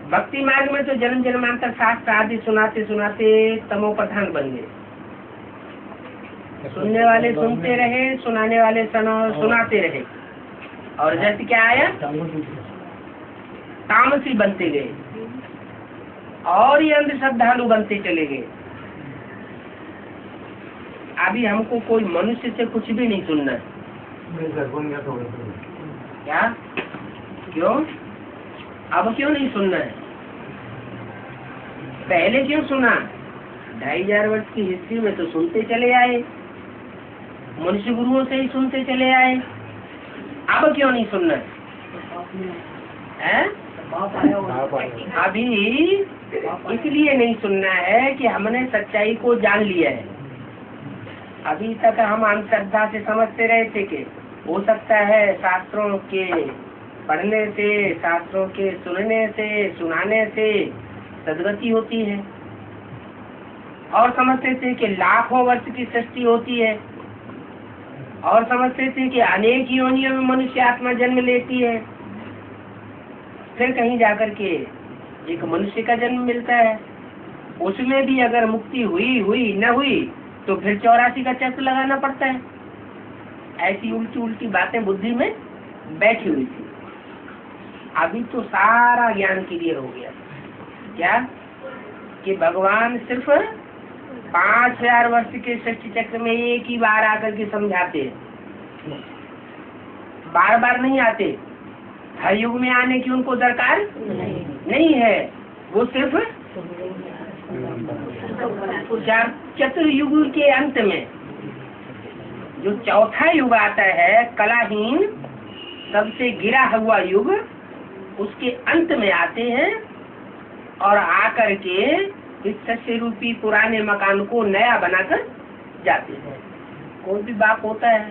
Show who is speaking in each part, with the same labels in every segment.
Speaker 1: भक्ति मार्ग में तो जन्म जन्मांतर शास्त्र आदि सुनाते सुनाते तमो प्रधान बन गए। सुनने वाले सुनते रहे, सुनाने वाले सुनाते रहे, और जैसे क्या आया, तामसी बनते गए और ये अंधश्रद्धालु बनते चले गए। अभी हमको कोई मनुष्य से कुछ भी नहीं सुनना है। क्या? क्यों? अब क्यों नहीं सुनना है? पहले क्यों सुना? 2500 वर्ष की हिस्ट्री में तो सुनते चले आए, मनुष्य गुरुओं से ही सुनते चले आए। अब क्यों नहीं सुनना है? अभी इसलिए नहीं सुनना है कि हमने सच्चाई को जान लिया है। अभी तक हम अंधश्रद्धा से समझते रहे थे कि हो सकता है शास्त्रों के पढ़ने से, शास्त्रों के सुनने से, सुनाने से सदगति होती है, और समझते थे कि लाखों वर्ष की सृष्टि होती है, और समझते थे कि अनेक योनियों में मनुष्य आत्मा जन्म लेती है। फिर कहीं जाकर के एक मनुष्य का जन्म मिलता है, उसमें भी अगर मुक्ति हुई हुई न हुई तो फिर 84 का चक्र लगाना पड़ता है। ऐसी उल्टी उल्टी बातें बुद्धि में बैठी हुई थी। अभी तो सारा ज्ञान क्लियर हो गया। क्या? कि भगवान सिर्फ 5000 वर्ष के सृष्टि चक्र में एक ही बार आकर के समझाते हैं, बार बार नहीं आते। हर युग में आने की उनको दरकार नहीं है। वो सिर्फ चतुर्युग के अंत में जो चौथा युग आता है, कलाहीन सबसे गिरा हुआ युग, उसके अंत में आते हैं और आकर के इस सत्य रूपी पुराने मकान को नया बनाकर जाते हैं। कोई भी बाप होता है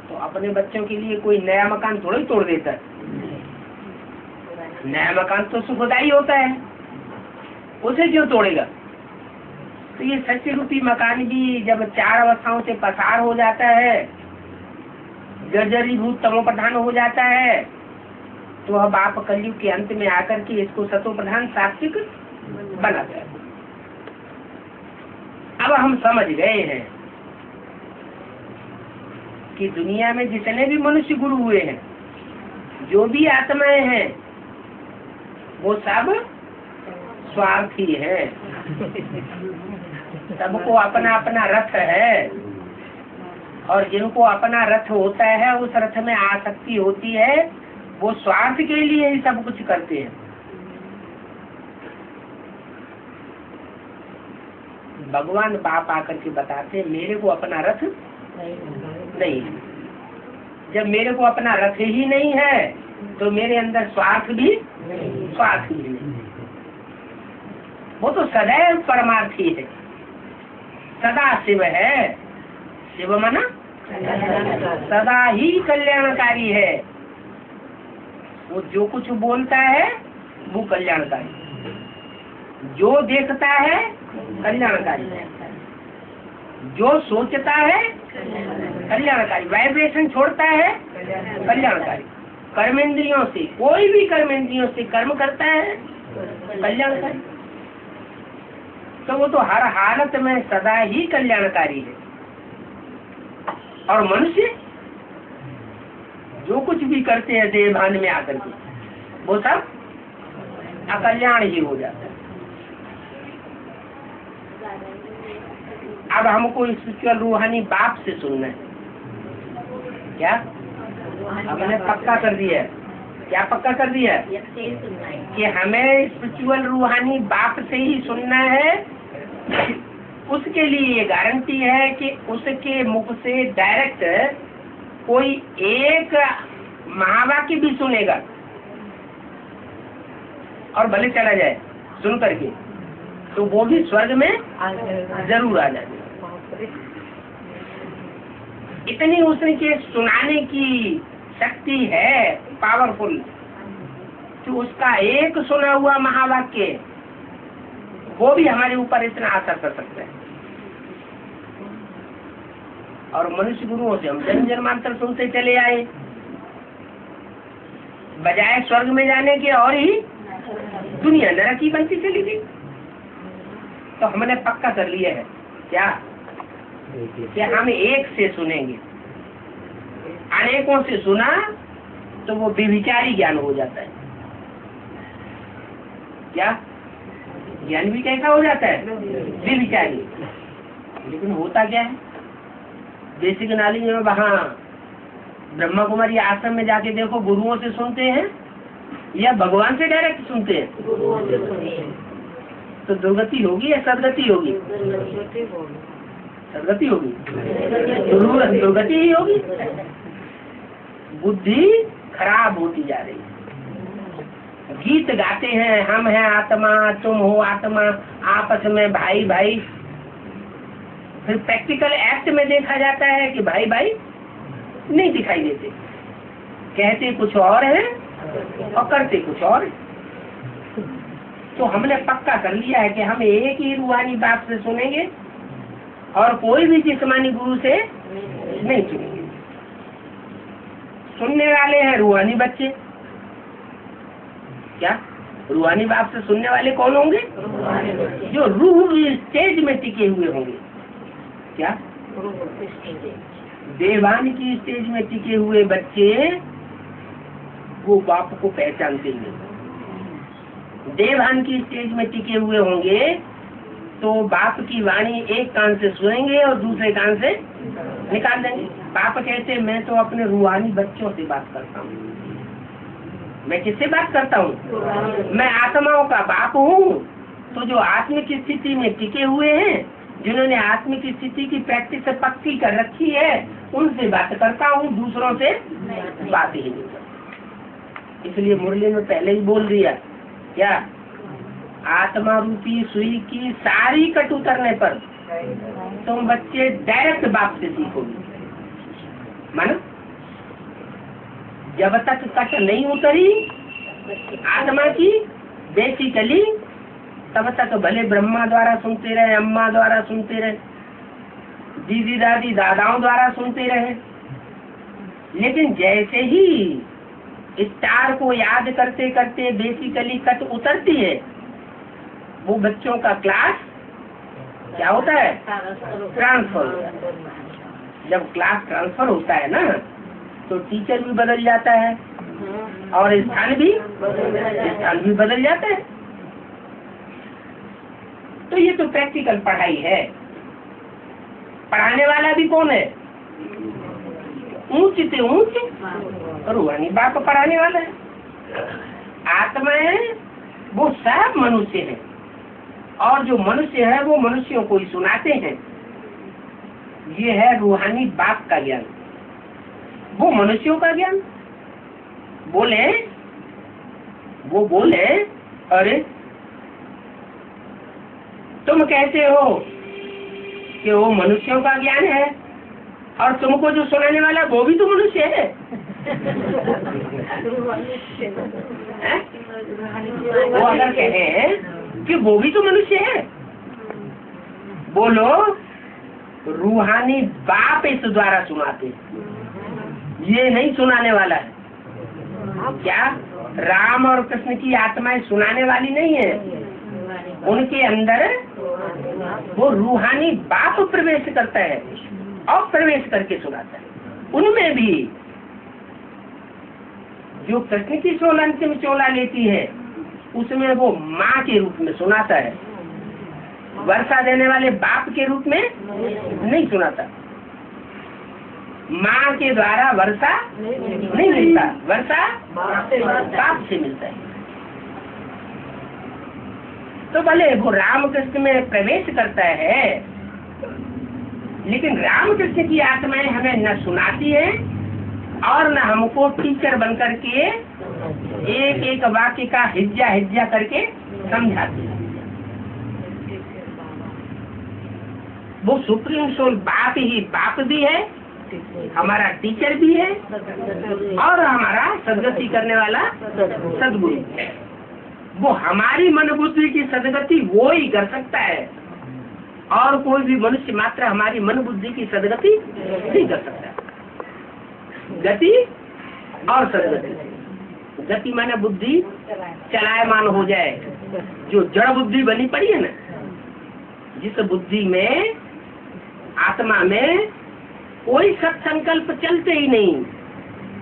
Speaker 1: तो अपने बच्चों के लिए कोई नया मकान थोड़ा ही तोड़ देता है। नया मकान तो सुखदायी होता है, उसे क्यों तोड़ेगा? तो ये सत्य रूपी मकान भी जब 4 अवस्थाओं से पसार हो जाता है, जर्जरीभूत तमो प्रधान हो जाता है, तो अब आप कलयुग के अंत में आकर के इसको सतो प्रधान सात्विक बनाता है। अब हम समझ गए हैं कि दुनिया में जितने भी मनुष्य गुरु हुए हैं, जो भी आत्माएं हैं, वो सब स्वार्थी है। सबको अपना अपना रथ है, और जिनको अपना रथ होता है, उस रथ में आसक्ति होती है, वो स्वार्थ के लिए ही सब कुछ करते हैं। भगवान बाप आकर के बताते, मेरे को अपना रथ नहीं। जब मेरे को अपना रथ ही नहीं है तो मेरे अंदर स्वार्थ भी नहीं। वो तो सदैव परमार्थी है, सदा शिव है। शिव माना सदा ही कल्याणकारी है। वो जो कुछ बोलता है वो कल्याणकारी, जो देखता है कल्याणकारी, जो सोचता है कल्याणकारी, वाइब्रेशन छोड़ता है कल्याणकारी, कर्मेंद्रियों से, कोई भी कर्मेंद्रियों से कर्म करता है कल्याणकारी। तो वो तो हर हालत में सदा ही कल्याणकारी है। और मनुष्य जो कुछ भी करते हैं देह भान में आकर के, वो सब अकल्याण ही हो जाता है। अब हमको स्पिरिचुअल रूहानी बाप से सुनना है। क्या हमने पक्का कर दिया है? क्या पक्का कर दिया है? कि हमें स्पिरिचुअल रूहानी बाप से ही सुनना है। उसके लिए ये गारंटी है कि उसके मुख से डायरेक्ट कोई एक महावाक्य भी सुनेगा और भले चला जाए सुन करके, तो वो भी स्वर्ग में जरूर आ जाएगा। इतनी उसके सुनाने की शक्ति है, पावरफुल, कि उसका एक सुना हुआ महावाक्य वो भी हमारे ऊपर इतना असर कर सकता है। और मनुष्य गुरुओं से हम जन्म जन्मांतर सुनते चले आए, बजाय स्वर्ग में जाने के और ही दुनिया नरक की बनती चली गई। तो हमने पक्का कर लिया है क्या कि हम एक से सुनेंगे, अनेकों से सुना तो वो बेविचारी ज्ञान हो जाता है। क्या ज्ञान भी कैसा हो जाता है? बेविचारी। लेकिन होता क्या है? बेसिक नॉलेज में वहाँ ब्रह्मा कुमारी आश्रम में जाके देखो, गुरुओं से सुनते हैं या भगवान से डायरेक्ट सुनते हैं? तो दुर्गति होगी या सदगति होगी? सदगति होगी, दुर्गति ही होगी। बुद्धि खराब होती जा रही है। गीत गाते हैं, हम हैं आत्मा, तुम हो आत्मा, आपस में भाई भाई। फिर प्रैक्टिकल एक्ट में देखा जाता है कि भाई भाई नहीं दिखाई देते, कहते कुछ और है और करते कुछ और। तो हमने पक्का कर लिया है कि हम एक ही रूहानी बाप से सुनेंगे और कोई भी जिस्मानी गुरु से नहीं सुनेंगे। सुनने वाले हैं रूहानी बच्चे। क्या रूहानी बाप से सुनने वाले कौन होंगे? जो रूह की स्टेज में टिके हुए होंगे। क्या देवान की स्टेज में टिके हुए बच्चे वो बाप को पहचानते हैं। देवान की स्टेज में टिके हुए होंगे तो बाप की वाणी एक कान से सुनेंगे और दूसरे कान से निकाल देंगे। बाप कहते मैं तो अपने रूहानी बच्चों से बात करता हूँ। मैं किससे बात करता हूँ? मैं आत्माओं का बाप हूँ। तो जो आत्मिक स्थिति में टिके हुए हैं, जिन्होंने आत्मिक स्थिति की प्रैक्टिस पक्की कर रखी है, उनसे बात करता हूँ, दूसरों से बात ही नहीं करता। इसलिए मुरली में पहले ही बोल दिया क्या, आत्मा रूपी सुई की सारी कट उतरने पर तुम बच्चे डायरेक्ट बाप से सीखोगे। मानो जब तक कट नहीं उतरी आत्मा की बेसिकली, तब तक भले ब्रह्मा द्वारा सुनते रहे, अम्मा द्वारा सुनते रहे, दीदी दादी दादाओं द्वारा सुनते रहे। लेकिन जैसे ही स्टार को याद करते करते बेसिकली कट उतरती है, वो बच्चों का क्लास क्या होता है? ट्रांसफर होता है। जब क्लास ट्रांसफर होता है ना, तो टीचर भी बदल जाता है और स्थान भी बदल जाता है। तो ये तो प्रैक्टिकल पढ़ाई है। पढ़ाने वाला भी कौन है? ऊंच से ऊंच रूहानी बाप पढ़ाने वाला है। आत्मा है वो सब मनुष्य है, और जो मनुष्य है वो मनुष्यों को ही सुनाते हैं। ये है रूहानी बाप का ज्ञान। वो मनुष्यों का ज्ञान वो बोले अरे तुम कहते हो कि वो मनुष्यों का ज्ञान है, और तुमको जो सुनाने वाला वो भी तो मनुष्य है। वो अगर कहें कि वो भी तो मनुष्य है, बोलो रूहानी बाप इस द्वारा सुनाते, ये नहीं सुनाने वाला है। क्या राम और कृष्ण की आत्माएं सुनाने वाली नहीं है? उनके अंदर वो रूहानी बाप प्रवेश करता है और प्रवेश करके सुनाता है। उनमें भी जो कृष्ण की चोला अंतिम चोला लेती है, उसमें वो माँ के रूप में सुनाता है, वर्षा देने वाले बाप के रूप में नहीं सुनाता। माँ के द्वारा वर्षा नहीं मिलता, वर्षा बाप से मिलता है। तो भले वो रामकृष्ण में प्रवेश करता है, लेकिन रामकृष्ण की आत्माएं हमें न सुनाती है और न हमको टीचर बन करके एक एक वाक्य का हिज्जा हिज्जा करके समझाती है। वो सुप्रीम सोल बाप ही बाप भी है, हमारा टीचर भी है, और हमारा सदगति करने वाला सदगुरु है। वो हमारी मन बुद्धि की सदगति वो ही कर सकता है, और कोई भी मनुष्य मात्र हमारी मन बुद्धि की सदगति नहीं कर सकता। गति और सदगति, गति माने बुद्धि चलायमान हो जाए, जो जड़ बुद्धि बनी पड़ी है ना, जिस बुद्धि में, आत्मा में कोई सत्संकल्प चलते ही नहीं,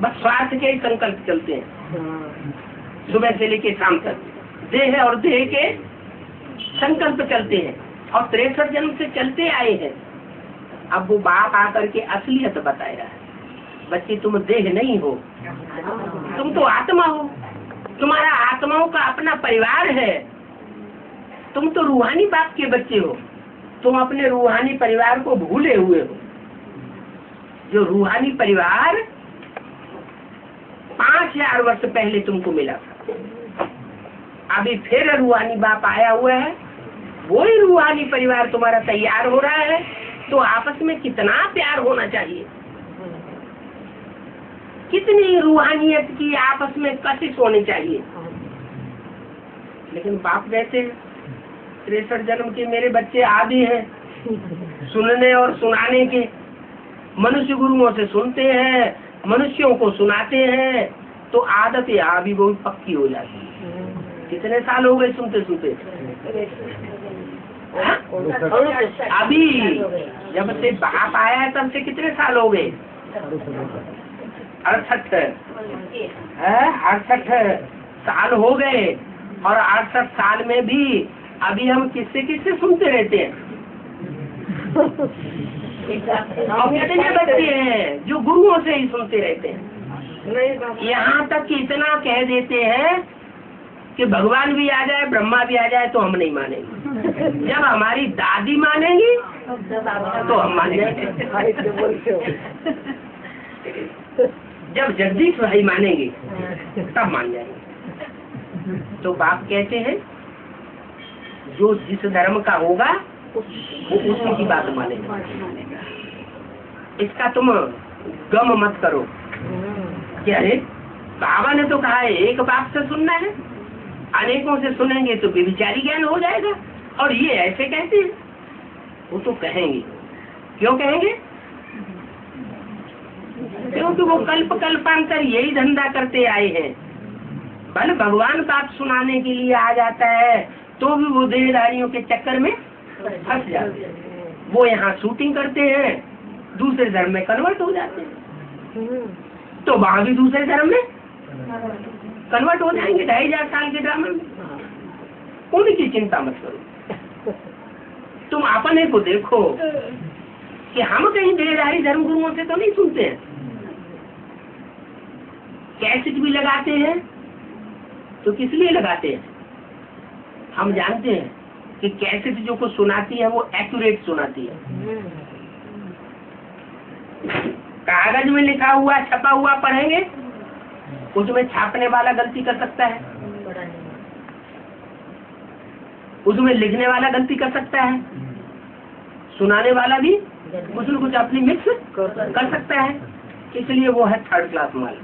Speaker 1: बस स्वार्थ के ही संकल्प चलते हैं। सुबह से लेके शाम तक देह और देह के संकल्प चलते हैं और 63 जन्म से चलते आए हैं। अब वो बाप आकर के असलियत बताया है, बच्चे तुम देह नहीं हो, तुम तो आत्मा हो, तुम्हारा आत्माओं का अपना परिवार है, तुम तो रूहानी बाप के बच्चे हो, तुम अपने रूहानी परिवार को भूले हुए हो। जो रूहानी परिवार 5000 वर्ष पहले तुमको मिला था, अभी फिर रूहानी बाप आया हुआ है, वही रूहानी परिवार तुम्हारा तैयार हो रहा है। तो आपस में कितना प्यार होना चाहिए, कितनी रूहानियत की आपस में कशिश होनी चाहिए। लेकिन बाप कहते 63 जन्म के मेरे बच्चे आदि हैं सुनने और सुनाने के, मनुष्य गुरुओं से सुनते हैं, मनुष्यों को सुनाते हैं, तो आदत यहाँ भी बहुत पक्की हो जाती है। कितने साल हो गए सुनते सुनते? अभी जब से बाप आया है तब से कितने साल हो गए? 68 साल हो गए। और 68 साल में भी अभी हम किससे किससे सुनते रहते हैं? और कितने बच्चे हैं जो गुरुओं से ही सुनते रहते हैं। यहाँ तक कि इतना कह देते हैं कि भगवान भी आ जाए, ब्रह्मा भी आ जाए तो हम नहीं मानेंगे। जब हमारी दादी मानेंगी तो हम मानेंगे, जब जगदीश भाई मानेंगे तब मान जाएंगे। तो बाप कहते हैं जो जिस धर्म का होगा वो उसी की बात मानेगा। इसका तुम गम मत करो कि अरे बाबा ने तो कहा है एक बाप से सुनना है, अनेकों से सुनेंगे तो विचारी ज्ञान हो जाएगा। और ये ऐसे कहते हैं, वो तो कहेंगे। क्यों कहेंगे? क्योंकि वो कल्प कल्पांतर यही धंधा करते आए हैं। भले भगवान बात सुनाने के लिए आ जाता है तो भी वो देहधारियों के चक्कर में फंस जाते हैं। वो यहाँ शूटिंग करते हैं, दूसरे धर्म में कन्वर्ट हो जाते हैं, तो वहाँ भी दूसरे धर्म में कन्वर्ट हो जाएंगे 2500 साल के ड्रामा में। उनकी चिंता मत करो, तुम अपने को देखो कि हम कहीं देहधारी धर्म गुरुओं से तो नहीं सुनते हैं। कैसेट भी लगाते हैं तो किस लिए लगाते हैं? हम जानते हैं कि कैसेट जो को सुनाती है वो एक्यूरेट सुनाती है। कागज में लिखा हुआ छपा हुआ पढ़ेंगे, उसमें छापने वाला गलती कर सकता है, उसमें लिखने वाला गलती कर सकता है, सुनाने वाला भी कुछ न कुछ अपनी मिक्स कर सकता है। इसलिए वो है 3rd क्लास माल।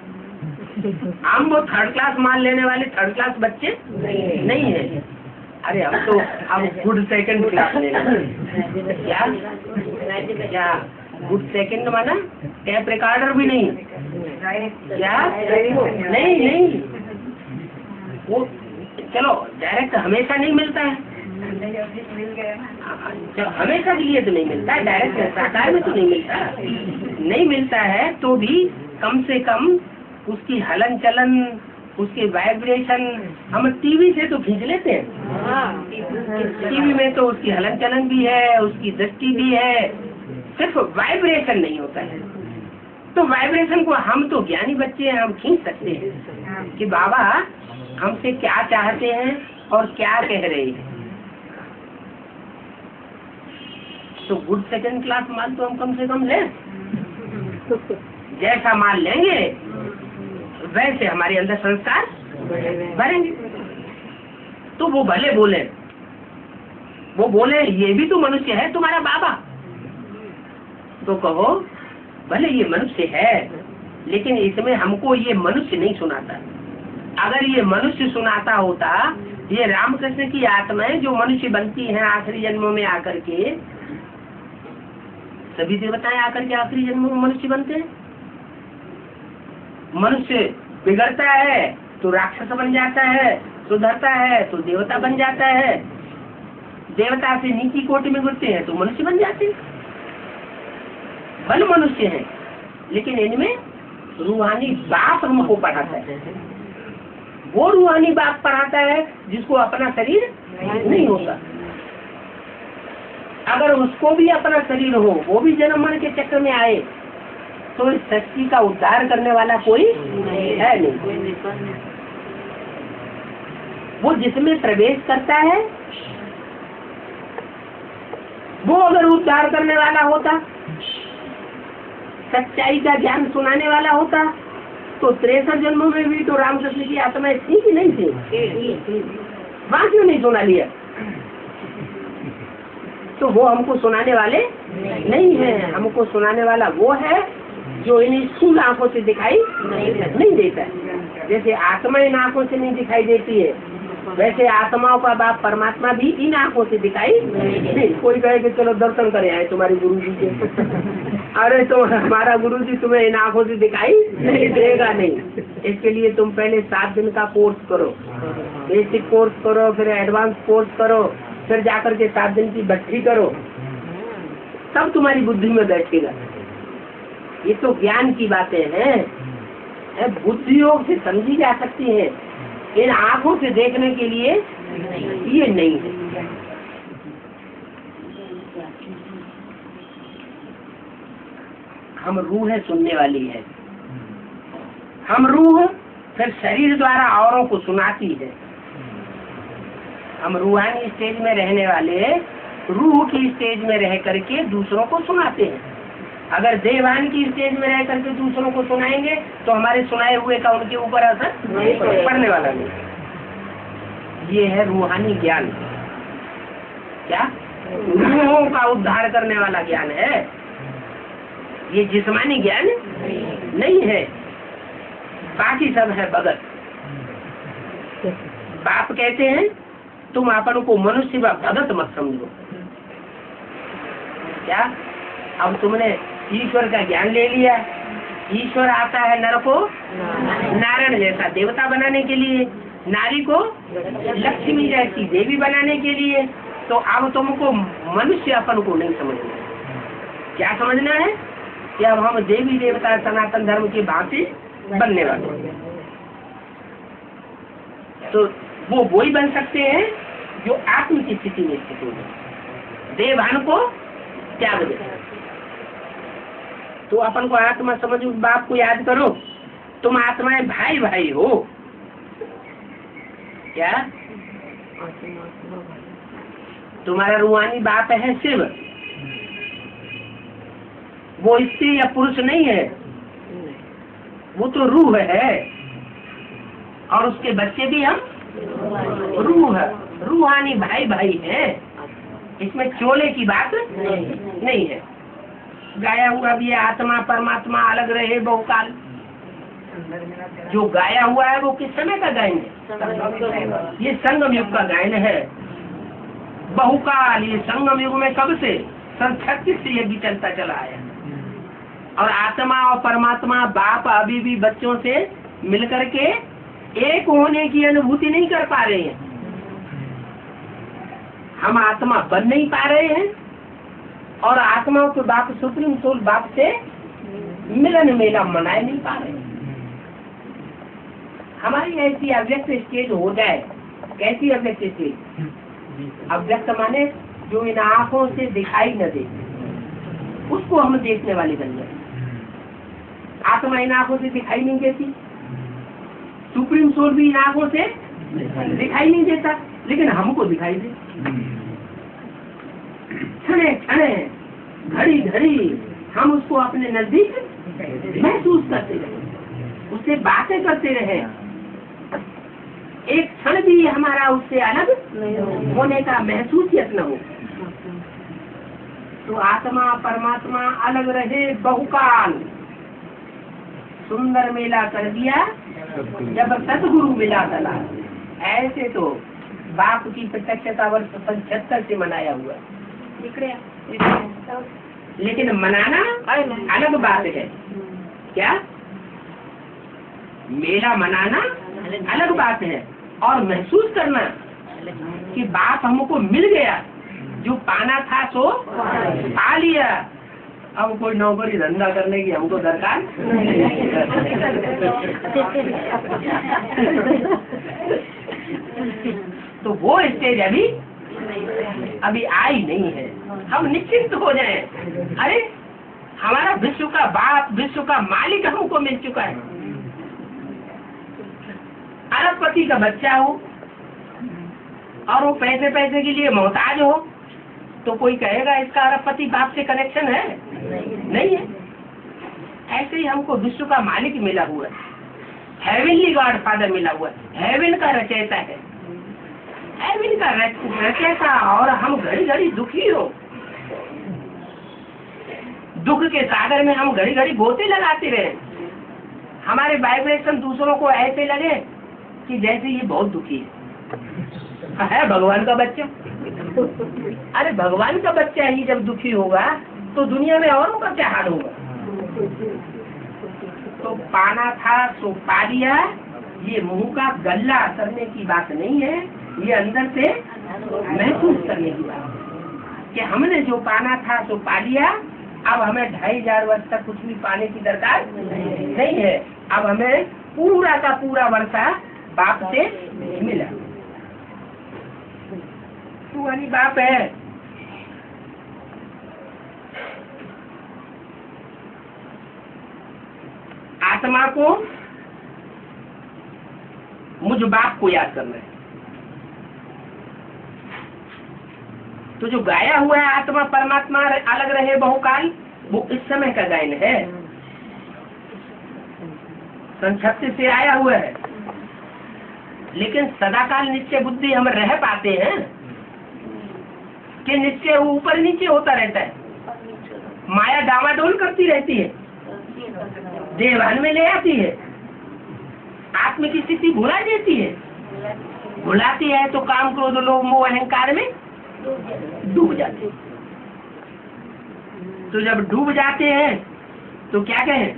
Speaker 1: हम वो 3rd क्लास माल लेने वाले 3rd क्लास बच्चे नहीं है। अरे हम तो अब गुड 2nd क्लास लेने वाले। क्या गुड 2nd माना टेप रिकॉर्डर भी नहीं, क्या नहीं वो चलो डायरेक्ट हमेशा नहीं मिलता है, हमेशा के लिए तो नहीं मिलता है, डायरेक्ट साकार में तो नहीं मिलता है। तो भी कम से कम उसकी हलन चलन, उसके वाइब्रेशन हम टीवी से तो खींच लेते हैं। टीवी में तो उसकी हलन चलन भी है, उसकी दृष्टि भी है, सिर्फ वाइब्रेशन नहीं होता है। तो वाइब्रेशन को हम तो ज्ञानी बच्चे हैं, हम खींच सकते हैं कि बाबा हमसे क्या चाहते हैं और क्या कह रहे हैं। तो गुड 2nd क्लास माल तो हम कम से कम लें। जैसा माल लेंगे वैसे हमारे अंदर संस्कार भरेंगे। तो वो भले बोले ये भी तो मनुष्य है तुम्हारा बाबा, तो कहो भले ये मनुष्य है लेकिन इसमें हमको ये मनुष्य नहीं सुनाता। अगर ये मनुष्य सुनाता होता, ये रामकृष्ण की आत्माएं जो मनुष्य बनती हैं आखिरी जन्मों में आकर के, सभी देवताएं आकर के आखिरी जन्मों में मनुष्य बनते हैं। मनुष्य बिगड़ता है तो राक्षस बन जाता है, सुधरता है तो देवता बन जाता है, देवता से नीची कोटि में गिरते हैं तो मनुष्य बन जाते हैं। बल मनुष्य है, लेकिन इनमें रूहानी बाप हमको पढ़ाता है। वो रूहानी बाप पढ़ाता है जिसको अपना शरीर नहीं होता। अगर उसको भी अपना शरीर हो, वो भी जन्म मरण के चक्कर में आए, तो इस सृष्टि का उद्धार करने वाला कोई है नहीं। वो जिसमें प्रवेश करता है वो अगर उद्धार करने वाला होता, सच्चाई का ज्ञान सुनाने वाला होता, तो 63 जन्मों में भी तो रामकृष्ण की आत्माएं थी कि नहीं थी? वहां क्यों नहीं सुना लिया? तो वो हमको सुनाने वाले नहीं है। हमको सुनाने वाला वो है जो इन स्थूल आंखों से दिखाई नहीं देता है। जैसे आत्मा इन आंखों से नहीं दिखाई देती है, वैसे आत्माओं का बाप परमात्मा भी इन आंखों से दिखाई नहीं। कोई कहे कि चलो दर्शन करे आए तुम्हारे गुरु जी के, अरे तो हमारा गुरु जी तुम्हें इन आंखों से दिखाई नहीं देगा नहीं। इसके लिए तुम पहले 7 दिन का कोर्स करो, बेसिक कोर्स करो, फिर एडवांस कोर्स करो, फिर जाकर के 7 दिन की भट्टी करो, तब तुम्हारी बुद्धि में बैठेगा। ये तो ज्ञान की बातें हैं, बुद्धि योग से समझी जा सकती है, इन आंखों से देखने के लिए ये नहीं है। हम रूह है, सुनने वाली है। हम रूह फिर शरीर द्वारा औरों को सुनाती है। हम रूहानी स्टेज में रहने वाले रूह की स्टेज में रह करके दूसरों को सुनाते हैं। अगर देवान की स्टेज में रह करके दूसरों को सुनाएंगे तो हमारे सुनाए हुए का उनके ऊपर असर पड़ने वाला नहीं। ये है रूहानी ज्ञान। क्या रूहों का उद्धार करने वाला ज्ञान है, ये जिस्मानी ज्ञान नहीं है। बाकी सब है भगत। बाप कहते हैं तुम अपन को मनुष्य व भगत मत समझो। क्या अब तुमने ईश्वर का ज्ञान ले लिया, ईश्वर आता है नर को नारायण जैसा देवता बनाने के लिए, नारी को लक्ष्मी जैसी देवी बनाने के लिए, तो अब तुमको मनुष्य अपन को नहीं समझना। क्या समझना है कि अब हम देवी देवता सनातन धर्म की भांति बनने वाले। तो वो वही बन सकते हैं जो आत्म की स्थिति में स्थित हो जाए, देवान को त्याग दे। तो अपन को आत्मा समझो, बाप को याद करो, तुम आत्माएं भाई भाई हो। क्या तुम्हारा रूहानी बाप है शिव, वो स्त्री या पुरुष नहीं है, वो तो रूह है, और उसके बच्चे भी हम रूह है। रूहानी भाई भाई है, इसमें चोले की बात नहीं है। गाया हुआ भी है आत्मा परमात्मा अलग रहे बहुकाल। जो गाया हुआ है वो किस समय का गायन है? ये संगम युग का गायन है। बहुकाल ये संगम युग में कब से? सन 36 से यज्ञ चलता चला आया। और आत्मा और परमात्मा बाप अभी भी बच्चों से मिलकर के एक होने की अनुभूति नहीं कर पा रहे हैं। हम आत्मा बन नहीं पा रहे हैं और आत्माओं के बाप सुप्रीम सोल बाप से मिलन मेला मनाए नहीं पा रहे हैं। हमारी ऐसी अव्यक्त स्टेज हो जाए। कैसी अव्यक्त स्टेज? अव्यक्त माने जो इन आंखों से दिखाई न दे, उसको हम देखने वाले बन जाए। आत्मा इन आंखों से दिखाई नहीं देती, सुप्रीम सोल भी इन आंखों से दिखाई नहीं देता, लेकिन हमको दिखाई दे। क्षणे क्षणे घड़ी घड़ी हम उसको अपने नजदीक महसूस करते रहे, उससे बातें करते रहे। एक क्षण भी हमारा उससे अलग होने का महसूस यत्न हो। तो आत्मा परमात्मा अलग रहे बहुकाल। सुंदर मेला कर दिया जब सतगुरु मिला दला। ऐसे तो बाप की प्रत्यक्षता वर्ष 75 से मनाया हुआ, लेकिन मनाना अलग बात है। क्या मेला मनाना अलग बात है, और महसूस करना कि बाप हमको मिल गया, जो पाना था सो पा लिया। अब कोई नौकरी धंधा करने की हमको दरकार तो वो स्टेज अभी आई नहीं है। हम निश्चिंत हो जाएं, अरे हमारा विश्व का बाप, विश्व का मालिक हमको मिल चुका है। अरबपति का बच्चा हो और वो पैसे के लिए मोहताज हो, तो कोई कहेगा इसका अरबपति बाप से कनेक्शन है? नहीं है। ऐसे ही हमको विश्व का मालिक मिला हुआ है, हेवनली गॉड फादर मिला हुआ है, हेवन का रचयिता है, हेवन का रचयिता। और हम घड़ी घड़ी दुखी हो, दुख के सागर में हम घड़ी घड़ी गोते लगाते रहे, हमारे वाइब्रेशन दूसरों को ऐसे लगे कि जैसे ये बहुत दुखी है भगवान का बच्चा। अरे भगवान का बच्चा ही जब दुखी होगा तो दुनिया में औरों का क्या हाल होगा? तो पाना था सो पा लिया, ये मुंह का गल्ला करने की बात नहीं है, ये अंदर से महसूस करने की बात है कि हमने जो पाना था सो पा लिया। अब हमें 2500 वर्ष तक कुछ भी पाने की दरकार नहीं है। अब हमें पूरा का पूरा वर्षा बाप से मिला। तू वाली बाप है। आत्मा को मुझ बाप को याद करना है। तो जो गाया हुआ है आत्मा परमात्मा अलग रहे बहुकाल, वो इस समय का गायन है, सन 36 से आया हुआ है। लेकिन सदाकाल निश्चय बुद्धि हम रह पाते हैं कि निश्चय ऊपर नीचे होता रहता है, माया डामाडोल करती रहती है, देवान में ले आती है, आत्म की स्थिति भुला देती है, भुलाती है तो काम क्रोध लोभ मोह अहंकार में डूब जाते हैं। तो जब डूब जाते हैं तो क्या कहें,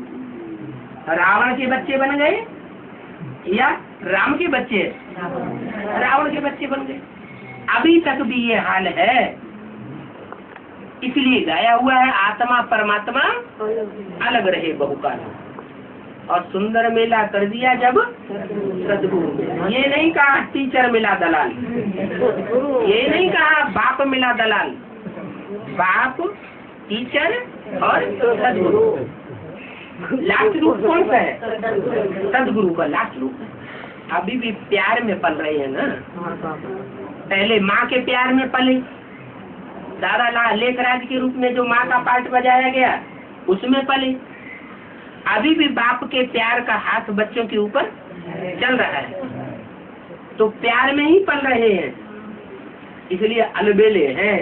Speaker 1: रावण के बच्चे बन गए या राम के बच्चे? रावण के बच्चे बन गए। अभी तक भी ये हाल है, इसलिए गाया हुआ है आत्मा परमात्मा अलग रहे बहुकाल। और सुंदर मेला कर दिया जब सदगुरु। ये नहीं कहा टीचर मिला दलाल, ये नहीं कहा बाप मिला दलाल, बाप टीचर और सदगुरु। लास्ट रूप कौन सा है? सदगुरु का लास्ट रूप। अभी भी प्यार में पल रहे हैं ना। पहले माँ के प्यार में पले, दादा लेखराज के रूप में जो माँ का पार्ट बजाया गया उसमें पले। अभी भी बाप के प्यार का हाथ बच्चों के ऊपर चल रहा है, तो प्यार में ही पल रहे हैं, इसलिए अलबेले हैं।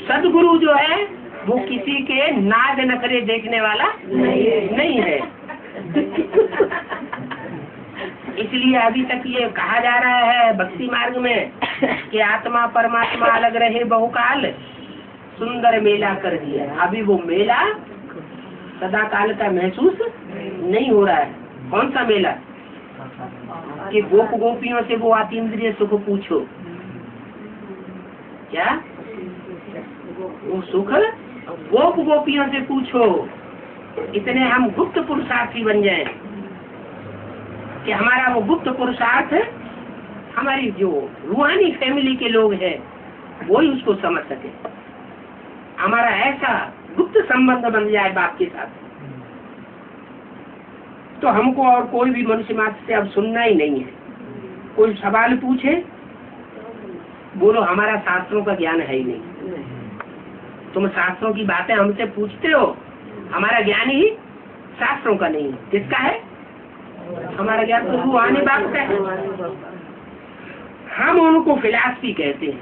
Speaker 1: सदगुरु जो है वो किसी के नाज नखरे देखने वाला नहीं है। इसलिए अभी तक ये कहा जा रहा है भक्ति मार्ग में कि आत्मा परमात्मा अलग रहे बहुकाल, सुंदर मेला कर दिया। अभी वो मेला सदा काल का महसूस नहीं हो रहा है। कौन सा मेला? कि गोप गोपियों से वो अतीन्द्रिय सुख पूछो, क्या वो सुख गोप गोपियों से पूछो। इतने हम गुप्त पुरुषार्थी बन जाएं कि हमारा वो गुप्त पुरुषार्थ हमारी जो रूहानी फैमिली के लोग हैं वो ही उसको समझ सके। हमारा ऐसा गुप्त संबंध बन जाए बाप के साथ, तो हमको और कोई भी मनुष्य मात्र से अब सुनना ही नहीं है। कोई सवाल पूछे, बोलो हमारा शास्त्रों का ज्ञान है ही नहीं, तुम शास्त्रों की बातें हमसे पूछते हो, हमारा ज्ञान ही शास्त्रों का नहीं है। किसका है? हमारा ज्ञान तो रूहानी बाप का है। हम उनको फिलॉसफी कहते हैं,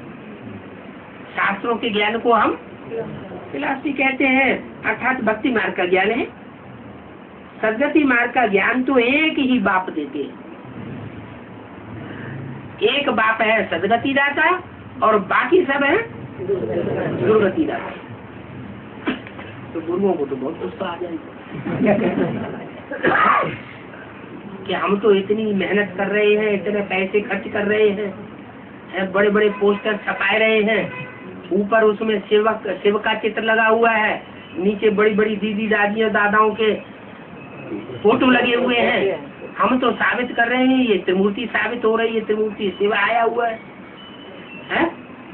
Speaker 1: शास्त्रों के ज्ञान को हम फिलॉसफी कहते हैं, अर्थात भक्ति मार्ग का ज्ञान है। सदगति मार्ग का ज्ञान तो एक ही बाप देते हैं। एक बाप है सदगति दाता और बाकी सब है दुर्गति दाता। तो गुरुओं को तो बहुत गुस्सा आ जाएगा। कि हम तो इतनी मेहनत कर रहे हैं, इतने पैसे खर्च कर रहे हैं, बड़े बड़े पोस्टर छपाए रहे हैं, ऊपर उसमें शिव का चित्र लगा हुआ है, नीचे बड़ी बड़ी दीदी दादियों दादाओं के फोटो लगे हुए हैं, हम तो साबित कर रहे हैं, ये त्रिमूर्ति साबित हो रही है, त्रिमूर्ति शिव आया हुआ है?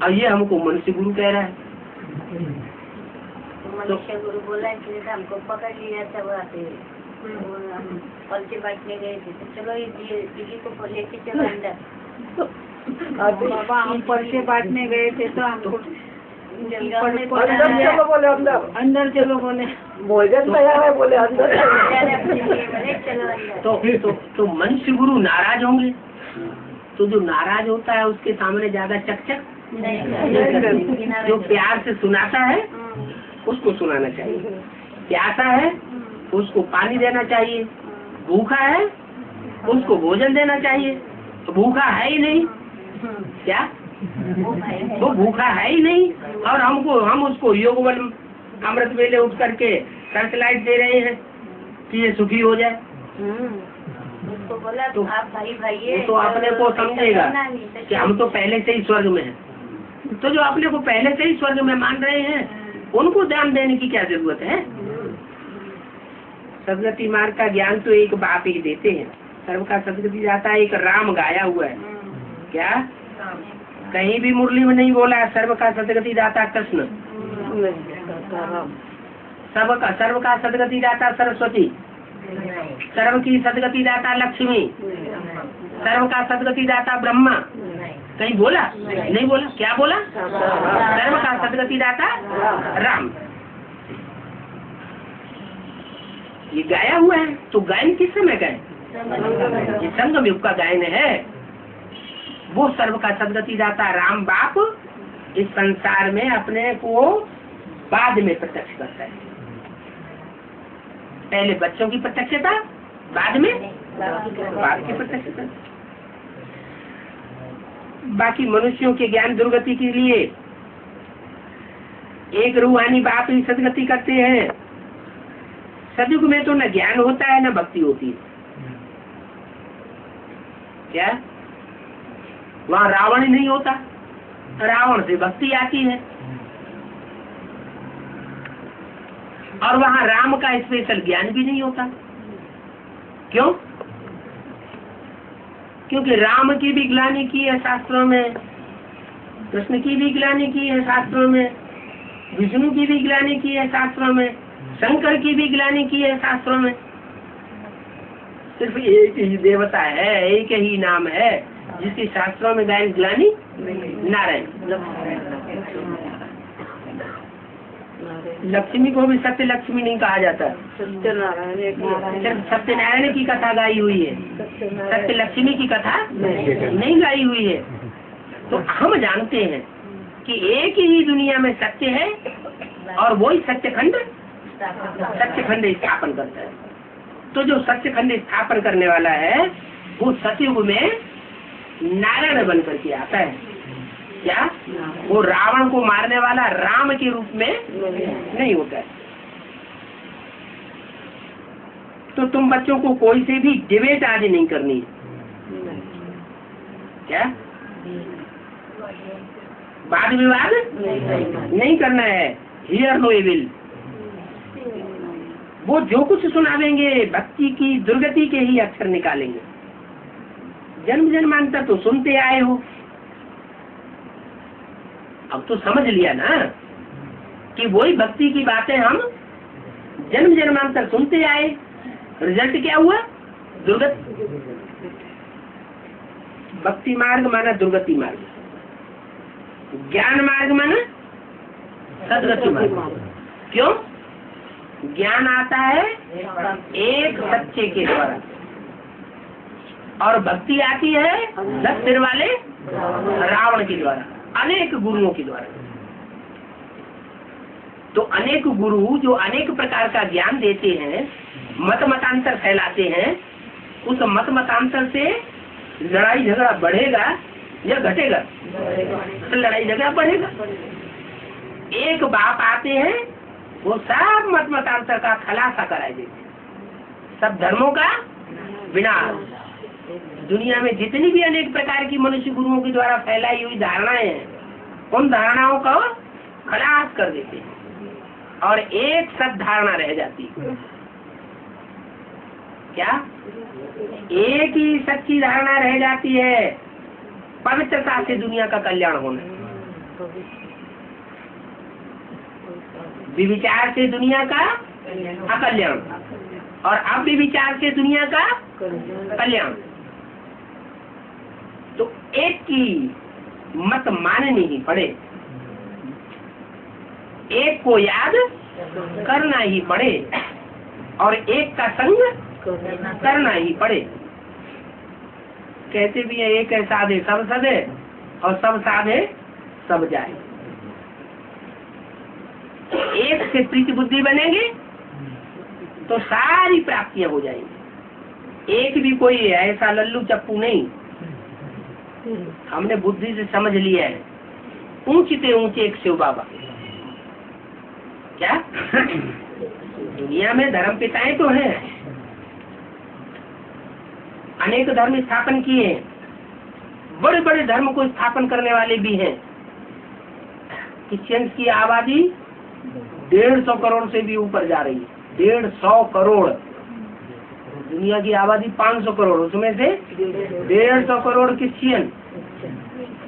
Speaker 1: और ये हमको मनुष्य गुरु कह रहा है।
Speaker 2: मनुष्य गुरु बोला कि हमको पकड़ लिया था, हम पर्चे बांटने गए थे, तो चलो ये दीदी को लेके चलो अंदर।
Speaker 3: बाबा हम पर्चे बांटने गए थे तो हमको अंदर चलो बोले,
Speaker 4: भोजन तैयार है बोले अंदर।
Speaker 1: तो मनुष्य गुरु नाराज होंगे, तो जो नाराज होता है उसके सामने ज्यादा चकचक जो प्यार से सुनाता है उसको सुनाना चाहिए, प्यासा है उसको पानी देना चाहिए, भूखा है उसको भोजन देना चाहिए। तो भूखा है ही नहीं, क्या वो भूखा है ही नहीं, और हम उसको योग बल अमृत वेले उठ करके सर्चलाइट दे रहे हैं कि ये सुखी हो जाए।
Speaker 2: उसको बोला तो आप भाई
Speaker 1: तो अपने को समझेगा कि हम तो पहले से ही स्वर्ग में हैं। तो जो अपने को पहले से ही स्वर्ग में मान रहे हैं उनको ध्यान देने की क्या जरूरत है? सदगति मार्ग का ज्ञान तो एक बाप ही देते हैं, सर्व का सदगति जाता है, एक राम गाया हुआ है। क्या कहीं भी मुरली में नहीं बोला है सर्व का सदगति दाता कृष्ण, सर्व का सदगति दाता सरस्वती, सर्व की सदगति दाता लक्ष्मी, सर्व का सदगति दाता ब्रह्मा, कहीं बोला? नहीं बोला। क्या बोला? सर्व का सदगति दाता राम। ये गाया हुआ है। तो गायन किस समय का है? ये संगम युग का गायन है। वो सर्व का सदगति दाता राम बाप इस संसार में अपने को बाद में प्रत्यक्ष करता है। पहले बच्चों की प्रत्यक्षता, बाद में बाप की प्रत्यक्षता। बाकी मनुष्यों के ज्ञान दुर्गति के लिए एक रूहानी बाप ही सदगति करते हैं। सतयुग में तो न ज्ञान होता है न भक्ति होती है। क्या वहाँ रावण ही नहीं होता, रावण से भक्ति आती है। और वहाँ राम का स्पेशल ज्ञान भी नहीं होता। क्यों? क्योंकि राम की भी ग्लानि की है शास्त्रों में, कृष्ण की भी ग्लानि की है शास्त्रों में, विष्णु की भी ग्लानि की है शास्त्रों में, शंकर की भी ग्लानि की है शास्त्रों में। सिर्फ एक ही देवता है, एक ही नाम है जिसकी शास्त्रों में गायन ग्लानि नारायण। लक्ष्मी को भी सत्य लक्ष्मी नहीं कहा जाता, सिर्फ सत्यनारायण की कथा गाई हुई है, सत्य लक्ष्मी की कथा नहीं गाई हुई है। तो हम जानते हैं कि एक ही दुनिया में सत्य है और वही सत्यखंड स्थापन करता है। तो जो सत्यखंड स्थापन करने वाला है वो सतयुग में नारायण बन करके आता है। क्या वो रावण को मारने वाला राम के रूप में नहीं होता है। तो तुम बच्चों को कोई से भी डिबेट आज नहीं करनी। क्या वाद विवाद नहीं करना है। Hear no evil. वो जो कुछ सुनावेंगे भक्ति की दुर्गति के ही अक्षर निकालेंगे। जन्म जन्मांतर तो सुनते आए हो, अब तो समझ लिया ना कि वही भक्ति की बातें हम जन्म जन्मांतर सुनते आए। रिजल्ट क्या हुआ? दुर्गति। भक्ति मार्ग माना दुर्गति मार्ग, ज्ञान मार्ग माना सदगति मार्ग। क्यों? ज्ञान आता है एक सच्चे के द्वारा और भक्ति आती है 10 सिर वाले रावण के द्वारा, अनेक गुरुओं के द्वारा। तो अनेक गुरु जो अनेक प्रकार का ज्ञान देते हैं, मत मतांतर फैलाते हैं, उस मत मतांतर से लड़ाई झगड़ा बढ़ेगा या घटेगा? लड़ाई झगड़ा बढ़ेगा। एक बाप आते हैं, वो सब मत मतांतर का खलासा कराए देते हैं, सब धर्मों का विनाश। दुनिया में जितनी भी अनेक प्रकार की मनुष्य गुरुओं के द्वारा फैलाई हुई धारणाएं हैं, उन धारणाओं का खलास कर देते हैं और एक सद धारणा रह जाती है। क्या? एक ही सच्ची धारणा रह जाती है, पवित्रता से दुनिया का कल्याण होना। विचार से दुनिया का अकल्याण और अविचार से दुनिया का कल्याण। तो एक की मत माननी ही पड़े, एक को याद करना ही पड़े और एक का संग करना ही पड़े। कहते भी है एक है साधे सब सदे और सब साधे सब जाए। एक से प्रीति बुद्धि बनेगी तो सारी प्राप्तियां हो जाएंगी। एक भी कोई ऐसा लल्लू चप्पू नहीं, हमने बुद्धि से समझ लिया है। ऊंचे से ऊंचे एक शिव बाबा। क्या? दुनिया में धर्म पिताएं तो हैं, अनेक धर्म स्थापन किए हैं, बड़े बड़े धर्म को स्थापन करने वाले भी हैं। क्रिश्चियंस की आबादी 150 करोड़ से भी ऊपर जा रही है। 150 करोड़। दुनिया की आबादी 500 करोड़, उसमें से 150 करोड़ क्रिश्चियन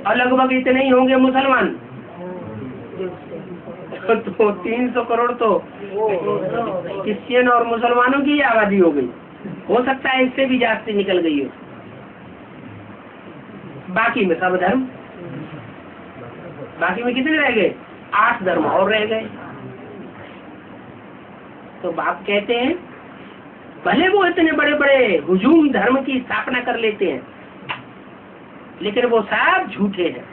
Speaker 1: और लगभग इतने ही होंगे मुसलमान। तो 300 करोड़ तो क्रिश्चियन और मुसलमानों की आबादी हो गई। हो सकता है इससे भी जास्ती निकल गई हो। बाकी में सब धर्म, बाकी में कितने रह गए? 8 धर्म और रह गए। तो बाप कहते हैं भले वो इतने बड़े बड़े हुजूम धर्म की स्थापना कर लेते हैं, लेकिन वो सब झूठे हैं।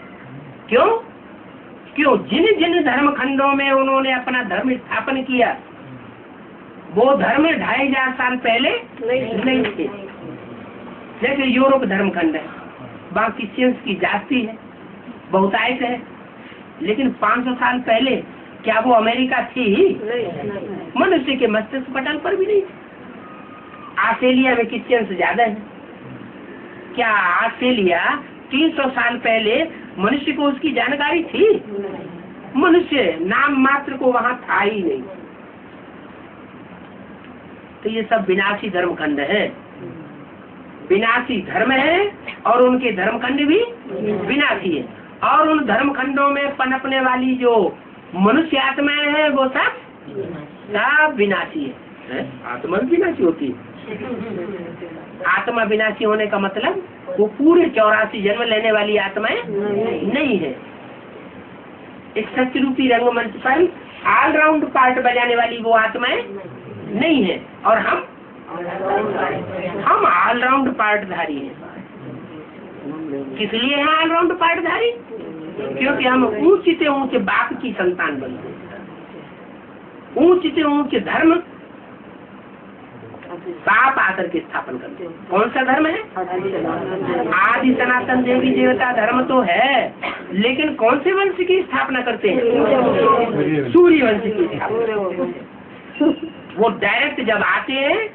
Speaker 1: क्यों? जिन जिन धर्म खंडों में उन्होंने अपना धर्म स्थापन किया, वो धर्म 2500 साल पहले नहीं थे। जैसे यूरोप धर्म खंड है, वहाँ क्रिश्चियंस की जाति है, बहुतायत है, लेकिन 500 साल पहले क्या वो अमेरिका थी? मनुष्य के मस्तिष्क पटल पर भी नहीं। ऑस्ट्रेलिया में क्रिश्चियंस ज्यादा है। क्या ऑस्ट्रेलिया 300 साल पहले मनुष्य को उसकी जानकारी थी? मनुष्य नाम मात्र को वहाँ था ही नहीं। तो ये सब विनाशी धर्म खंड है, विनाशी धर्म है और उनके धर्म खंड भी विनाशी है। और उन धर्म खंडों में पनपने वाली जो मनुष्य आत्माएं हैं वो सब विनाशी है। आत्मा भी विनाशी होती है। आत्मा विनाशी होने का मतलब वो पूरे 84 जन्म लेने वाली आत्माएं नहीं है। एक सत्यरूपी रंगमंच पर ऑलराउंड पार्ट बजाने वाली वो आत्माएं नहीं है। और हम ऑलराउंड पार्टधारी हैं। किस लिए हैं ऑलराउंड पार्टधारी? क्योंकि हम ऊंचे से ऊंचे बाप की संतान बनते हैं। ऊंचे से ऊंचे धर्म बाप आकर के स्थापन करते हैं। कौन सा धर्म है? आदि सनातन देवी देवता धर्म तो है, लेकिन कौन से वंश की स्थापना करते हैं? सूर्य वंश की स्थापना। वो डायरेक्ट जब आते हैं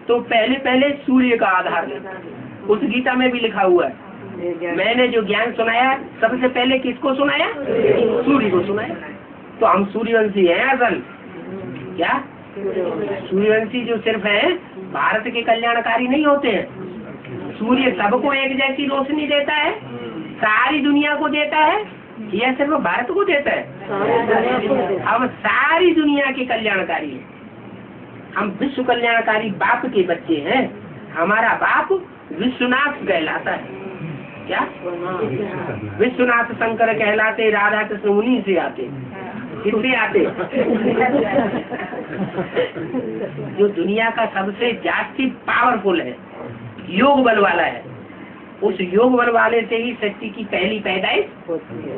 Speaker 1: तो पहले सूर्य का आधार लेते हैं। उस गीता में भी लिखा हुआ है, मैंने जो ज्ञान सुनाया सबसे पहले किसको सुनाया? सूर्य को सुनाया। तो हम सूर्यवंशी हैं असल। क्या? सूर्यवंशी जो सिर्फ है भारत के कल्याणकारी नहीं होते हैं। सूर्य सबको एक जैसी रोशनी देता है, सारी दुनिया को देता है, या सिर्फ भारत को देता है? हम सारी दुनिया के कल्याणकारी हैं। हम विश्व कल्याणकारी बाप के बच्चे हैं। हमारा बाप विश्वनाथ कहलाता है। क्या? विश्वनाथ शंकर कहलाते, राधा कृष्ण उन्हीं से आते। किससे आते? जो दुनिया का सबसे जास्ती पावरफुल है, योग बल वाला है, उस योग बल वाले से ही शक्ति की पहली पैदाइश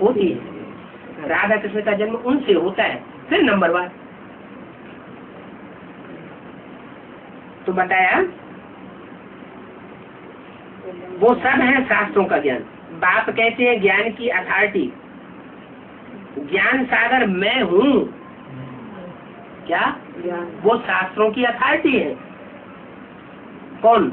Speaker 1: होती है। राधा कृष्ण का जन्म उनसे होता है। फिर नंबर 1 तो बताया वो सब है शास्त्रों का ज्ञान। बाप कहते हैं ज्ञान की अथॉरिटी, ज्ञान सागर मैं हूँ। क्या? वो शास्त्रों की अथॉरिटी है। कौन?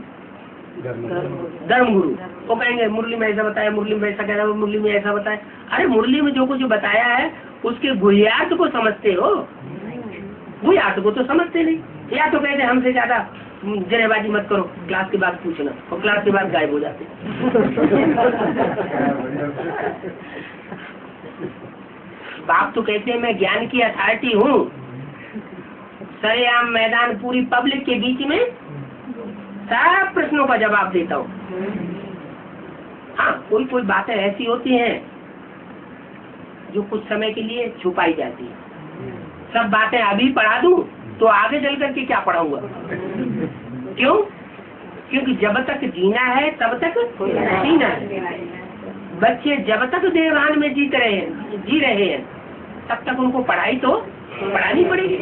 Speaker 1: धर्म गुरु। वो कहेंगे मुरली में ऐसा बताया, मुरली में ऐसा कह रहा है, मुरली में ऐसा बताया। अरे मुरली में जो कुछ बताया है उसके गुह्यार्थ को समझते हो? गुह्यार्थ को तो समझते नहीं। या तो कहते हमसे ज्यादा जनेबाजी मत करो, क्लास के बाद पूछना, और क्लास के बाद गायब हो जाते। बाप तो कहते हैं मैं ज्ञान की अथॉरिटी हूँ, सरेआम मैदान पूरी पब्लिक के बीच में सब प्रश्नों का जवाब देता हूँ। हाँ, कोई कोई बातें ऐसी होती हैं जो कुछ समय के लिए छुपाई जाती है। सब बातें अभी पढ़ा दूं तो आगे चल करके क्या पढ़ाऊंगा? क्यों? क्योंकि जब तक जीना है तब तक जीना है। बच्चे जब तक देवरान में जी रहे हैं तब तक उनको पढ़ाई तो पढ़ानी पड़ेगी।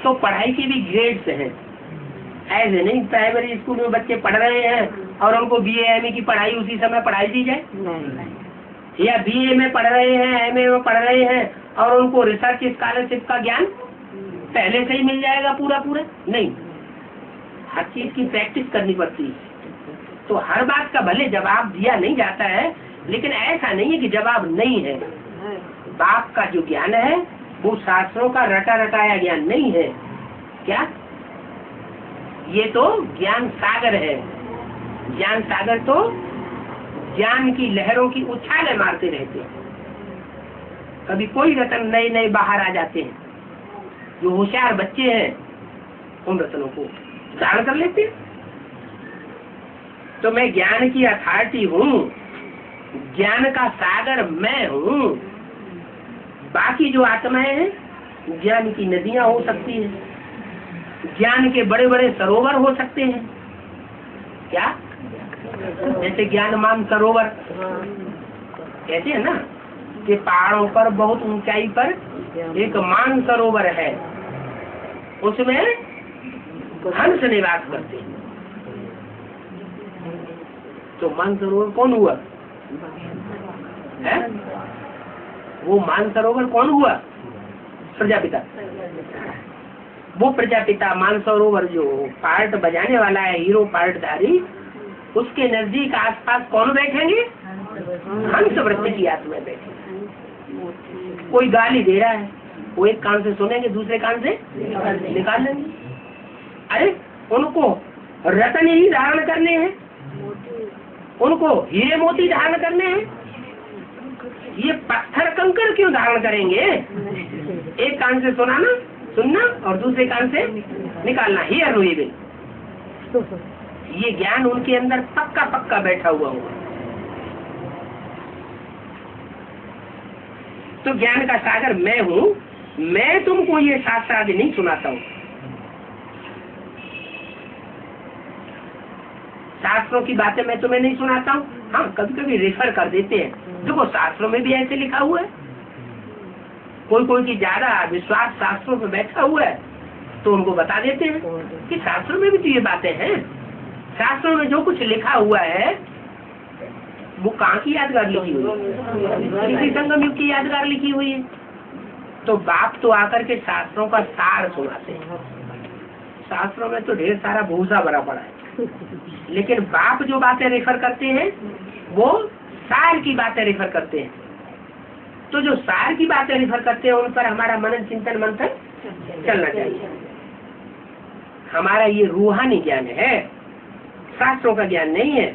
Speaker 1: तो पढ़ाई के भी ग्रेड्स हैं। ऐसे नहीं प्राइमरी स्कूल में बच्चे पढ़ रहे हैं और उनको BA MA की पढ़ाई उसी समय पढ़ाई दी जाए, या BA में पढ़ रहे हैं, MA में पढ़ रहे हैं और उनको रिसर्च स्कॉलरशिप का ज्ञान पहले से ही मिल जाएगा पूरा पूरा। नहीं, हर चीज की प्रैक्टिस करनी पड़ती है। तो हर बात का भले जवाब दिया नहीं जाता है, लेकिन ऐसा नहीं है कि जवाब नहीं है। बाप का जो ज्ञान है वो शास्त्रों का रटा रटाया ज्ञान नहीं है। क्या? ये तो ज्ञान सागर है। ज्ञान सागर तो ज्ञान की लहरों की उछालें मारते रहते हैं। कभी कोई रतन नए नए बाहर आ जाते हैं। जो होशियार बच्चे हैं उन रत्नों को धारण कर लेते हैं। तो मैं ज्ञान की अथॉरिटी हूँ, ज्ञान का सागर मैं हूँ। बाकी जो आत्माएं हैं ज्ञान की नदियां हो सकती हैं, ज्ञान के बड़े बड़े सरोवर हो सकते हैं। क्या? जैसे ज्ञानमान सरोवर कहते हैं ना कि पहाड़ों पर बहुत ऊंचाई पर एक मान सरोवर है, उसमें हंस निवास करते हैं। तो मान सरोवर कौन हुआ है? वो मान सरोवर कौन हुआ? प्रजापिता। वो प्रजापिता मान सरोवर जो पार्ट बजाने वाला है, हीरो पार्टधारी, उसके नजदीक आसपास कौन बैठेंगे? हंस वृत्ति की आत्मा बैठेंगे। कोई गाली दे रहा है, वो एक कान से सुनेंगे, दूसरे कान से निकाल लेंगे। अरे उनको रतन ही धारण करने हैं, उनको हीरे मोती धारण करने हैं, ये पत्थर कंकड़ क्यों धारण करेंगे? एक कान से सुनना और दूसरे कान से निकालना, हियर हुई। ये ज्ञान उनके अंदर पक्का पक्का बैठा हुआ होगा। तो ज्ञान का सागर मैं हूँ। मैं तुमको ये शास्त्र आदि नहीं सुनाता हूँ। शास्त्रों की बातें मैं तुम्हें नहीं सुनाता हूँ। हाँ, कभी कभी रेफर कर देते हैं। देखो शास्त्रों में भी ऐसे लिखा हुआ है। कोई कोई की ज्यादा विश्वास शास्त्रों पे बैठा हुआ है तो उनको बता देते हैं कि शास्त्रों में भी तो ये बातें हैं। शास्त्रों में जो कुछ लिखा हुआ है वो कहाँ की यादगार लिखी हुई है? किसी संगम युग की यादगार लिखी हुई है। तो बाप तो आकर के शास्त्रों का सार सुनाते हैं। शास्त्रों में तो ढेर सारा भूसा भरा पड़ा है, लेकिन बाप जो बातें रेफर करते हैं वो सार की बातें रेफर करते हैं। तो जो सार की बातें रेफर करते हैं उन पर हमारा मनन चिंतन मंथन चलना चाहिए। हमारा ये रूहानी ज्ञान है, शास्त्रों का ज्ञान नहीं है।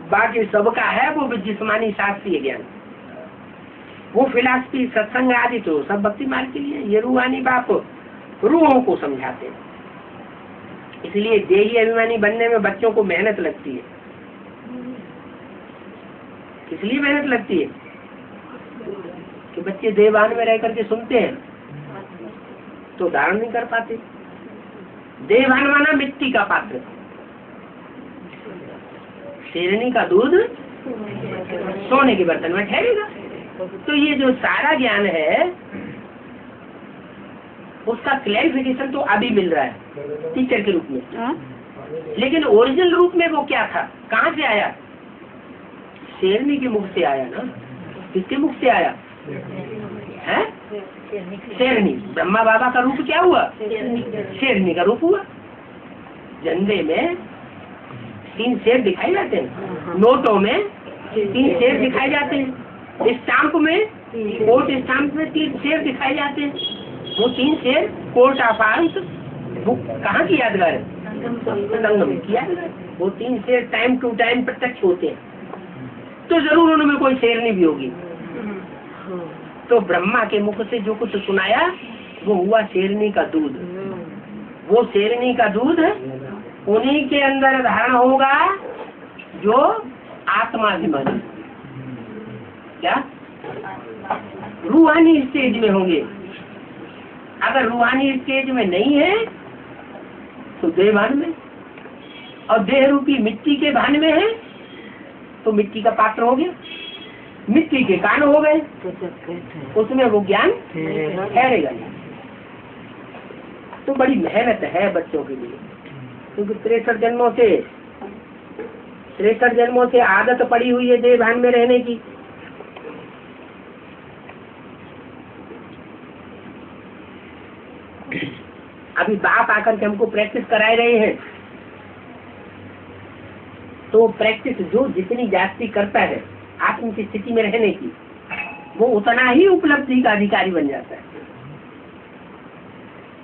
Speaker 1: बाकी सबका है वो जिस्मानी शास्त्रीय ज्ञान, वो फिलॉसफी सत्संग आदि तो सब भक्ति मार्ग के लिए। ये रूहानी बाप रूहों को समझाते हैं। इसलिए देही अभिमानी बनने में बच्चों को मेहनत लगती है। इसलिए मेहनत लगती है कि बच्चे देवान में रह करके सुनते हैं तो धारण नहीं कर पाते। देवान माना मिट्टी का पात्र, शेरनी का दूध सोने के बर्तन में ठहरेगा। तो ये जो सारा ज्ञान है उसका क्लैरिफिकेशन तो अभी मिल रहा है टीचर के रूप में, लेकिन ओरिजिनल रूप में वो क्या था, कहाँ से आया? शेरनी के मुख से आया ना। किसके मुख से आया है? शेरनी। ब्रह्मा बाबा का रूप क्या हुआ? शेरनी का रूप हुआ। झंडे में 3 शेर दिखाए जाते हैं, नोटों में 3 शेर दिखाए जाते हैं, स्टाम्प में, कोर्ट स्टाम्प में 3 शेर दिखाए जाते हैं। वो 3 शेर कोर्ट ऑफ आर्म्स वो कहाँ की यादगार है? संगम की यादगार। वो 3 शेर टाइम टू टाइम प्रत्यक्ष होते हैं, तो जरूर उनमें कोई शेरनी भी होगी। तो ब्रह्मा के मुख से जो कुछ सुनाया वो हुआ शेरनी का दूध। वो शेरनी का दूध उन्हीं के अंदर धारण होगा जो आत्माभिमानी, क्या रूहानी स्टेज में होंगे। अगर रूहानी स्टेज में नहीं है तो देह भान में, और देह रूपी मिट्टी के भान में है तो मिट्टी का पात्र हो गया, मिट्टी के कान हो गए, उसमें वो ज्ञान ठहरेगा नहीं। तो बड़ी मेहनत है बच्चों के लिए, क्योंकि 63 जन्मों से आदत पड़ी हुई है देह भान में रहने की। अभी बाप आकर के हमको प्रैक्टिस कराए रहे हैं, तो प्रैक्टिस जो जितनी जास्ती करता है आत्म की स्थिति में रहने की, वो उतना ही उपलब्धि का अधिकारी बन जाता है।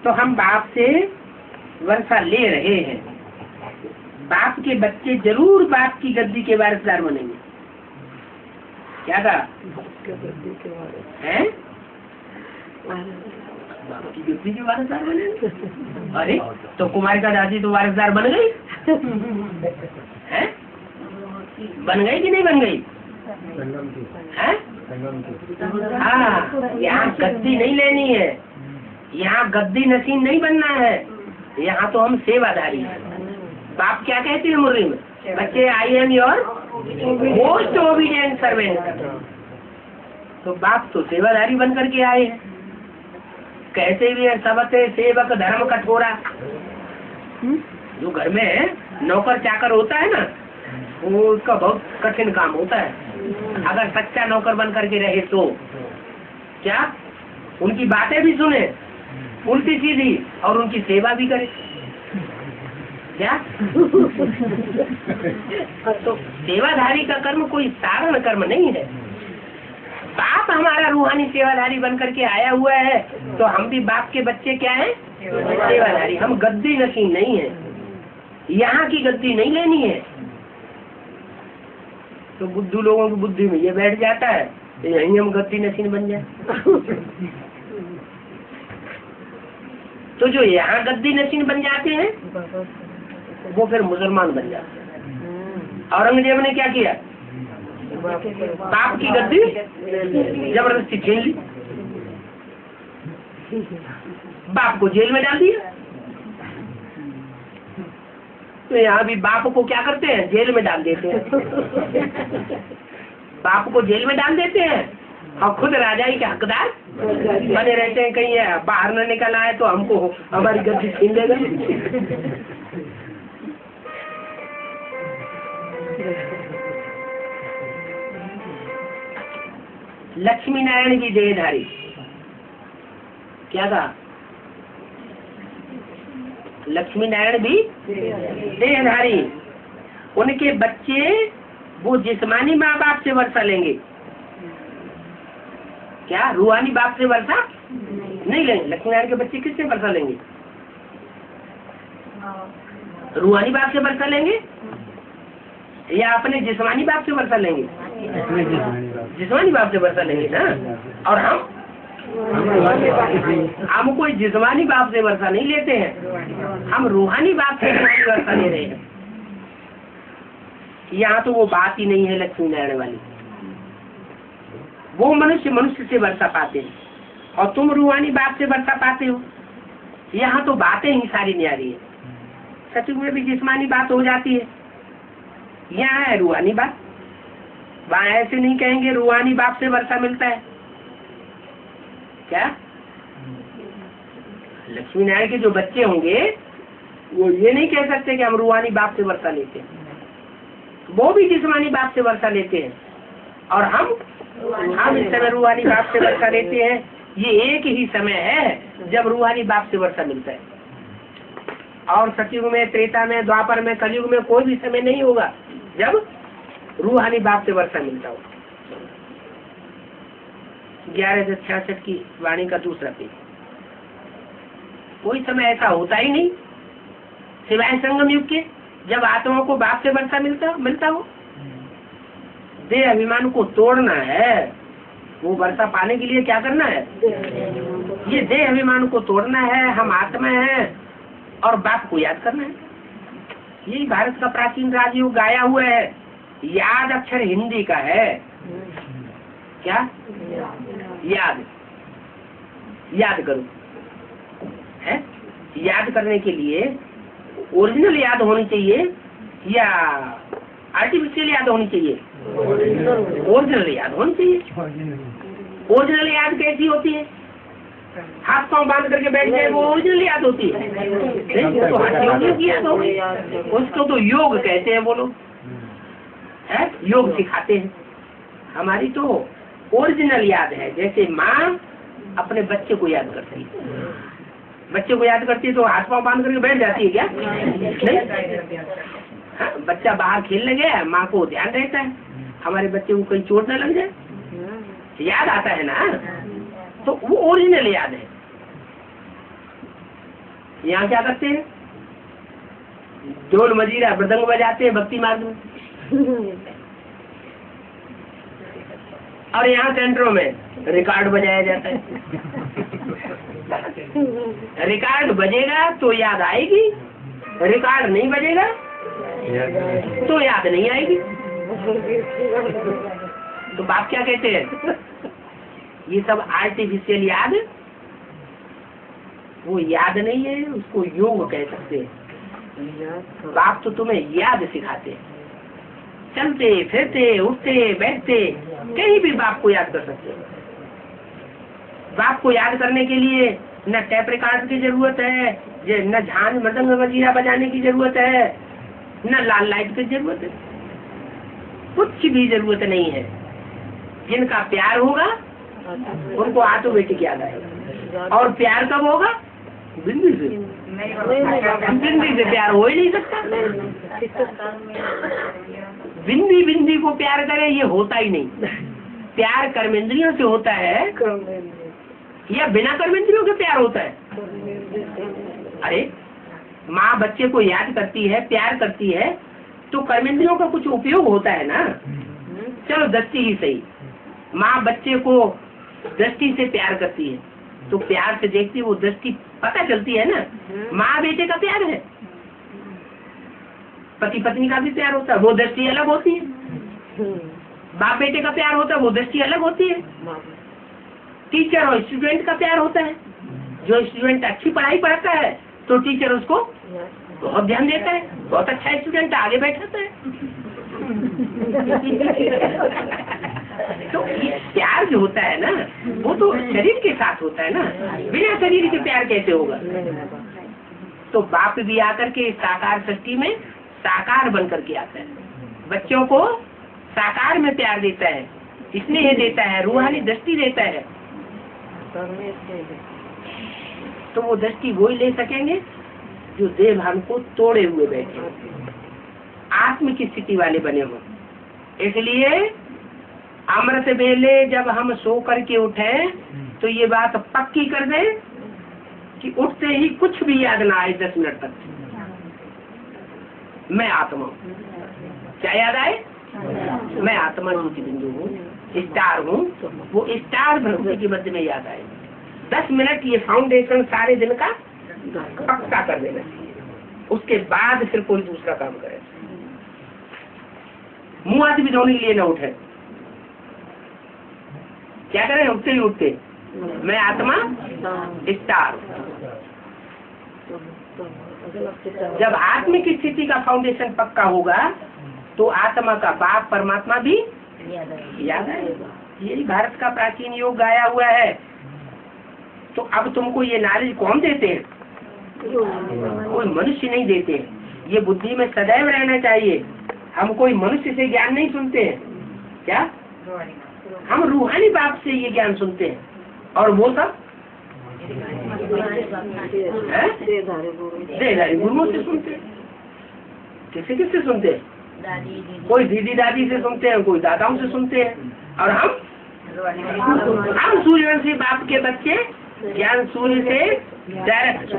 Speaker 1: तो हम बाप से वर्षा ले रहे हैं, बाप के बच्चे जरूर बाप की गद्दी के वारिसदार बनेंगे। क्या कहा है? बाप की गद्दी के वारिसदार बनेंगे। अरे तो कुमारिका दादी तो वारिसदार बन गई है? बन गई कि नहीं बन गई? हाँ, यहाँ गद्दी नहीं लेनी है, यहाँ गद्दी नसीन नहीं बनना है, यहाँ तो हम सेवाधारी हैं। बाप क्या कहते हैं मुरली में? बच्चे I am your most obedient servant. तो बाप तो सेवाधारी बन करके आए हैं। कहते भी है सबते सेवक धर्म कठोरा। जो घर में नौकर चाकर होता है ना, वो उसका बहुत कठिन काम होता है। अगर सच्चा नौकर बन करके रहे तो क्या उनकी बातें भी सुने उल्टी सीधी और उनकी सेवा भी करे, क्या? तो सेवाधारी का कर्म कोई साधारण कर्म नहीं है। बाप हमारा रूहानी सेवाधारी बन करके आया हुआ है, तो हम भी बाप के बच्चे क्या हैं? सेवाधारी। हम गद्दी नशीन नहीं है, यहाँ की गद्दी नहीं लेनी है। तो बुद्धू लोगों की बुद्धि में ये बैठ जाता है तो यहीं हम गद्दी नशीन बन जाए। तो जो यहाँ गद्दी नशीन बन जाते हैं वो फिर मुसलमान बन जाते हैं। औरंगजेब ने क्या किया? बाप की गद्दी जबरदस्ती छीन ली, बाप को जेल में डाल दिया। तो यहाँ भी बाप को क्या करते हैं? जेल में डाल देते हैं। बाप को जेल में डाल देते हैं और खुद राजाई के हकदार बने रहते हैं। कहीं बाहर न निकल आए तो हमको हमारी गद्दी छीन लेगा। लक्ष्मी नारायण की देहधारी, क्या कहा? लक्ष्मी नारायण भी देहधारी। उनके बच्चे वो जिस्मानी माँ बाप से वर्षा लेंगे, क्या रूहानी बाप से वर्षा नहीं लेंगे। लक्ष्मी नारायण के बच्चे किससे वर्षा लेंगे? रूहानी बाप से वर्षा लेंगे या अपने जिस्मानी बाप से वर्षा लेंगे? जिस्मानी बाप से वर्षा लेंगे ना। और हम कोई जिस्मानी बाप से वर्षा नहीं लेते हैं, हम रूहानी बाप से वर्षा ले रहे हैं। यहाँ तो वो बात ही नहीं है लक्ष्मी नारायण वाली। वो मनुष्य से वर्षा पाते हैं और तुम रूहानी बाप से वर्षा पाते हो। यहाँ तो बातें ही सारी न्यारी है। सचमुच में भी जिस्मानी बात हो जाती है, यहाँ है रूहानी बात। वहाँ ऐसे नहीं कहेंगे रूहानी बाप से वर्षा मिलता है, क्या? लक्ष्मी नारायण के जो बच्चे होंगे वो ये नहीं कह सकते कि हम रूहानी बाप से वर्षा लेते हैं। वो भी जिस्मानी बाप से वर्षा लेते हैं और हम इस समय रूहानी बाप से वर्षा लेते हैं। ये एक ही समय है जब रूहानी बाप से वर्षा मिलता है। और सतयुग में, त्रेता में, द्वापर में, कलयुग में कोई भी समय नहीं होगा जब रूहानी बाप से वर्षा मिलता हो। 1166 की वाणी का दूसरा पेज। कोई समय ऐसा होता ही नहीं सिवाय संगम युग के जब आत्माओं को बाप से वर्षा मिलता हो। देह अभिमान को तोड़ना है, वो वर्षा पाने के लिए क्या करना है? ये देह अभिमान को तोड़ना है, हम आत्मा है और बाप को याद करना है। यही भारत का प्राचीन राजयोग गाया हुआ है। याद अक्षर हिंदी का है। क्या? याद करो है। याद करने के लिए ओरिजिनल याद होनी चाहिए या आर्टिफिशियल याद होनी चाहिए? ओरिजिनल याद होनी चाहिए। ओरिजिनल याद कैसी होती है? हाथ पांव बांध करके बैठ जाए वो ओरिजिनल याद होती है? नहीं, तो हठ योगियों की याद होगी। उसको तो योग कहते हैं वो लोग, है योग सिखाते हैं। हमारी तो ओरिजिनल याद है। जैसे माँ अपने बच्चे को याद करती है, बच्चे को याद करती है तो हाथ पांव बांध करके बैठ जाती है क्या? नहीं। हाँ, बच्चा बाहर खेलने गया, माँ को ध्यान रहता है हमारे बच्चे को कहीं चोट न लग जाए, याद आता है ना। तो वो ओरिजिनल याद है। यहाँ क्या करते हैं? ढोल मजीरा मृदंग बजाते हैं भक्ति मार्ग में, और यहाँ सेंटरों में रिकॉर्ड बजाया जाता है। रिकॉर्ड बजेगा तो याद आएगी, रिकॉर्ड नहीं बजेगा तो याद नहीं आएगी। तो बाप क्या कहते हैं? ये सब आर्टिफिशियल याद, वो याद नहीं है, उसको योग कह सकते हैं। बाप तो तुम्हें याद सिखाते हैं। चलते फिरते उठते बैठते कहीं भी बाप को याद कर सकते हो। बाप को याद करने के लिए न टेप रिकॉर्ड की जरूरत है, न झांझ मृदंग वजीरा बजाने की जरूरत है, न लाल लाइट की जरूरत है, कुछ भी जरूरत नहीं है। जिनका प्यार होगा उनको ऑटोमेटिक याद आएगा। और प्यार कब होगा? बिंदी से। बिंदी से प्यार हो ही नहीं सकता। बिंदी बिंदी को प्यार करे ये होता ही नहीं। प्यार कर्मेंद्रियों से होता है या बिना कर्मेंद्रियों के प्यार होता है? अरे माँ बच्चे को याद करती है, प्यार करती है, तो कर्मेंद्रियों का कुछ उपयोग होता है ना। चलो दृष्टि ही सही, माँ बच्चे को दृष्टि से प्यार करती है तो प्यार से देखती है, वो दृष्टि पता चलती है ना। माँ बेटे का प्यार है, पति पत्नी का भी प्यार होता है, वो दृष्टि अलग होती है। बाप बेटे का प्यार होता है, वो दृष्टि अलग होती है। टीचर और स्टूडेंट का प्यार होता है। जो स्टूडेंट अच्छी पढ़ाई पढ़ता है तो टीचर उसको बहुत ध्यान देता है, बहुत अच्छा स्टूडेंट आगे बैठाता है। तो ये प्यार जो होता है ना वो तो शरीर के साथ होता है ना, बिना शरीर के प्यार कैसे होगा? तो बाप भी आकर के साकार सृष्टि में साकार बन करके आता है, बच्चों को साकार में प्यार देता है, स्नेह देता है, रूहानी दृष्टि देता है। तो वो दृष्टि वही ले सकेंगे जो देह भान को तोड़े हुए बैठे, आत्म की स्थिति वाले बने हो। इसलिए अमृत बेले जब हम सो करके उठे तो ये बात पक्की कर दे कि उठते ही कुछ भी याद ना आए 10 मिनट तक, मैं आत्मा हूँ। क्या याद आए? मैं आत्मा ज्योति बिंदु हूँ, स्टार हूँ। वो स्टार भ्रमण के मध्य में याद आए। 10 मिनट ये फाउंडेशन सारे दिन का पक्का कर देना चाहिए, उसके बाद फिर कोई दूसरा काम करे। मुंह हाथ भी धोने के लिए न उठे। क्या करें? उठते ही उठते मैं आत्मा स्टार। जब आत्मिक स्थिति का फाउंडेशन पक्का होगा तो आत्मा का बाप परमात्मा भी याद आएगा। यही भारत का प्राचीन योग गाया हुआ है। तो अब तुमको ये नॉलेज कौन देते हैं? कोई मनुष्य नहीं देते। ये बुद्धि में सदैव रहना चाहिए। हम कोई मनुष्य से ज्ञान नहीं सुनते हैं। क्या? हम रूहानी बाप से ये ज्ञान सुनते हैं, और वो सब देहधारी गुरुओं से सुनते हैं। किसे किससे सुनते हैं? कोई दीदी दादी से सुनते हैं, कोई दादाओं से सुनते हैं। और हम सूर्यवंशी बाप के बच्चे ज्ञान सूर्य से डायरेक्ट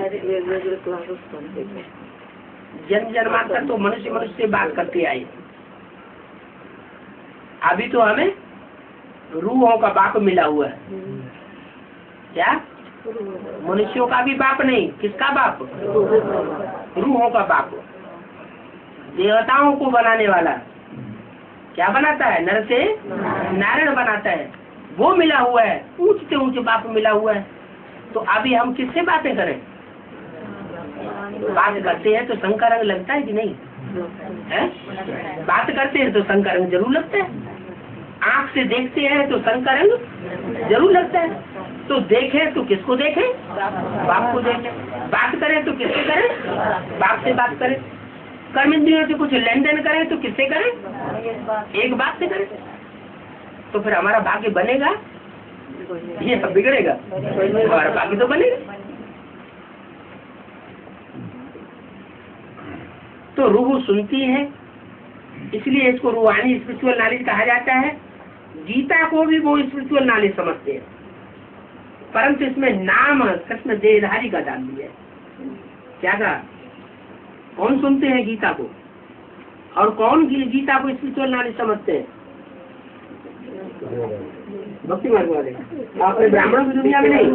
Speaker 1: जन्म जन्मांतर तो मनुष्य से बात करते आए। अभी तो हमें रूहों का बाप मिला हुआ है। क्या? मनुष्यों का भी बाप नहीं, किसका बाप? रूहों का बाप। देवताओं को बनाने वाला क्या बनाता है? नर से नारायण बनाता है, वो मिला हुआ है। ऊंचे ऊंचे बाप मिला हुआ है। तो अभी हम किससे बातें करें? बात करते हैं तो शंकर रंग लगता है कि नहीं है? बात करते हैं तो शंकर रंग जरूर लगता है। आँख से देखते हैं तो शंकर रंग जरूर लगता है। तो देखें तो किसको देखें? बाप को देखें। बात करें तो किससे करें? बाप से बात करें। कर्मेंद्रियों से कुछ लेन देन करें तो किससे करें? एक बात से करें। तो फिर हमारा भाग्य बनेगा ये सब बिगड़ेगा? हमारा भाग्य तो बनेगा। तो रूह सुनती है, इसलिए इसको रूहानी स्पिरिचुअल नॉलेज कहा जाता है। गीता को भी वो स्पिरिचुअल नॉलेज समझते हैं, परंतु इसमें नाम कृष्ण देहधारी का डाल दिया है। क्या कहा? कौन सुनते हैं गीता को और कौन गीता को स्पिरिचुअल नॉलेज समझते हैं? भक्ति मार्ग वाले। आपने ब्राह्मणों की दुनिया में नहीं,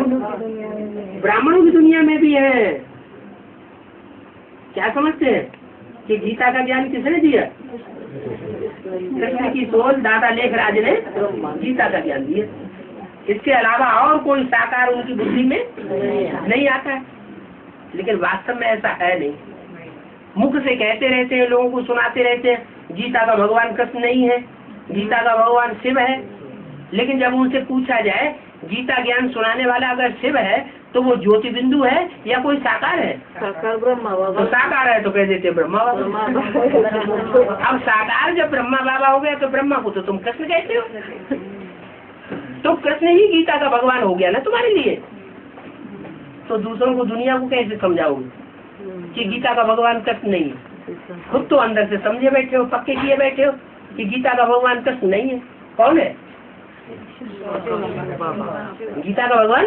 Speaker 1: ब्राह्मणों की दुनिया में भी है। क्या समझते हैं कि गीता का ज्ञान किसने दिया? कृष्ण की सोच दादा लेखराज ने गीता का ज्ञान दिया। इसके अलावा और कोई साकार उनकी बुद्धि में नहीं आता है। लेकिन वास्तव में ऐसा है नहीं। मुख से कहते रहते हैं, लोगों को सुनाते रहते हैं गीता का भगवान कृष्ण नहीं है, गीता का भगवान शिव है। लेकिन जब उनसे पूछा जाए गीता ज्ञान सुनाने वाला अगर शिव है तो वो ज्योति बिंदु है या कोई साकार है? साकार ब्रह्मा बाबा। तो साकार है तो कह देते ब्रह्मा बाबा। अब साकार जब ब्रह्मा बाबा हो गया तो ब्रह्मा को तो तुम कृष्ण कहते हो। तो कृष्ण ही गीता का भगवान हो गया ना तुम्हारे लिए। तो दूसरों को, दुनिया को कैसे समझाओगे कि गीता का भगवान कृष्ण नहीं है? खुद तो अंदर से समझे बैठे हो, पक्के किए बैठे हो कि गीता का भगवान कृष्ण नहीं है। कौन है गीता का भगवान?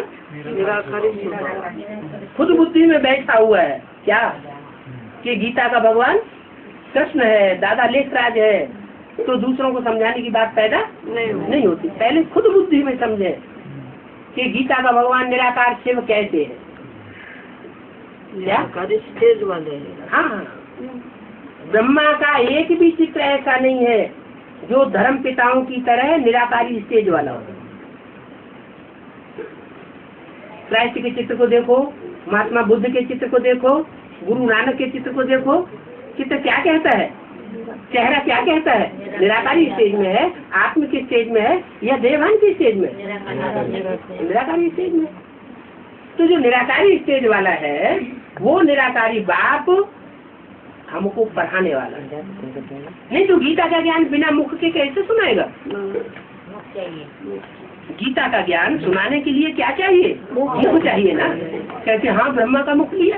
Speaker 1: खुद बुद्धि में बैठा हुआ है क्या कि गीता का भगवान कृष्ण है, दादा लेखराज है। तो दूसरों को समझाने की बात पैदा नहीं होती। पहले खुद बुद्धि में समझे कि गीता का भगवान निराकार शिव कैसे है। स्टेज वाले। हाँ, ब्रह्मा का एक भी चित्र ऐसा नहीं है जो धर्म पिताओं की तरह निराकारी स्टेज वाला हो। क्राइस्ट के चित्र को देखो, महात्मा बुद्ध के चित्र को देखो, गुरु नानक के चित्र को देखो। चित्र क्या कहता है? चेहरा क्या कहता है? निराकारी स्टेज में है, आत्म के स्टेज में है या देवान के स्टेज में? निराकारी स्टेज में। तो जो निराकारी स्टेज वाला है वो निराकारी बाप हमको पढ़ाने वाला है। नहीं तो गीता का ज्ञान बिना मुख के कैसे सुनाएगा? गीता का ज्ञान सुनाने के लिए क्या चाहिए? मुख चाहिए ना। कहते हाँ ब्रह्मा का मुख लिया।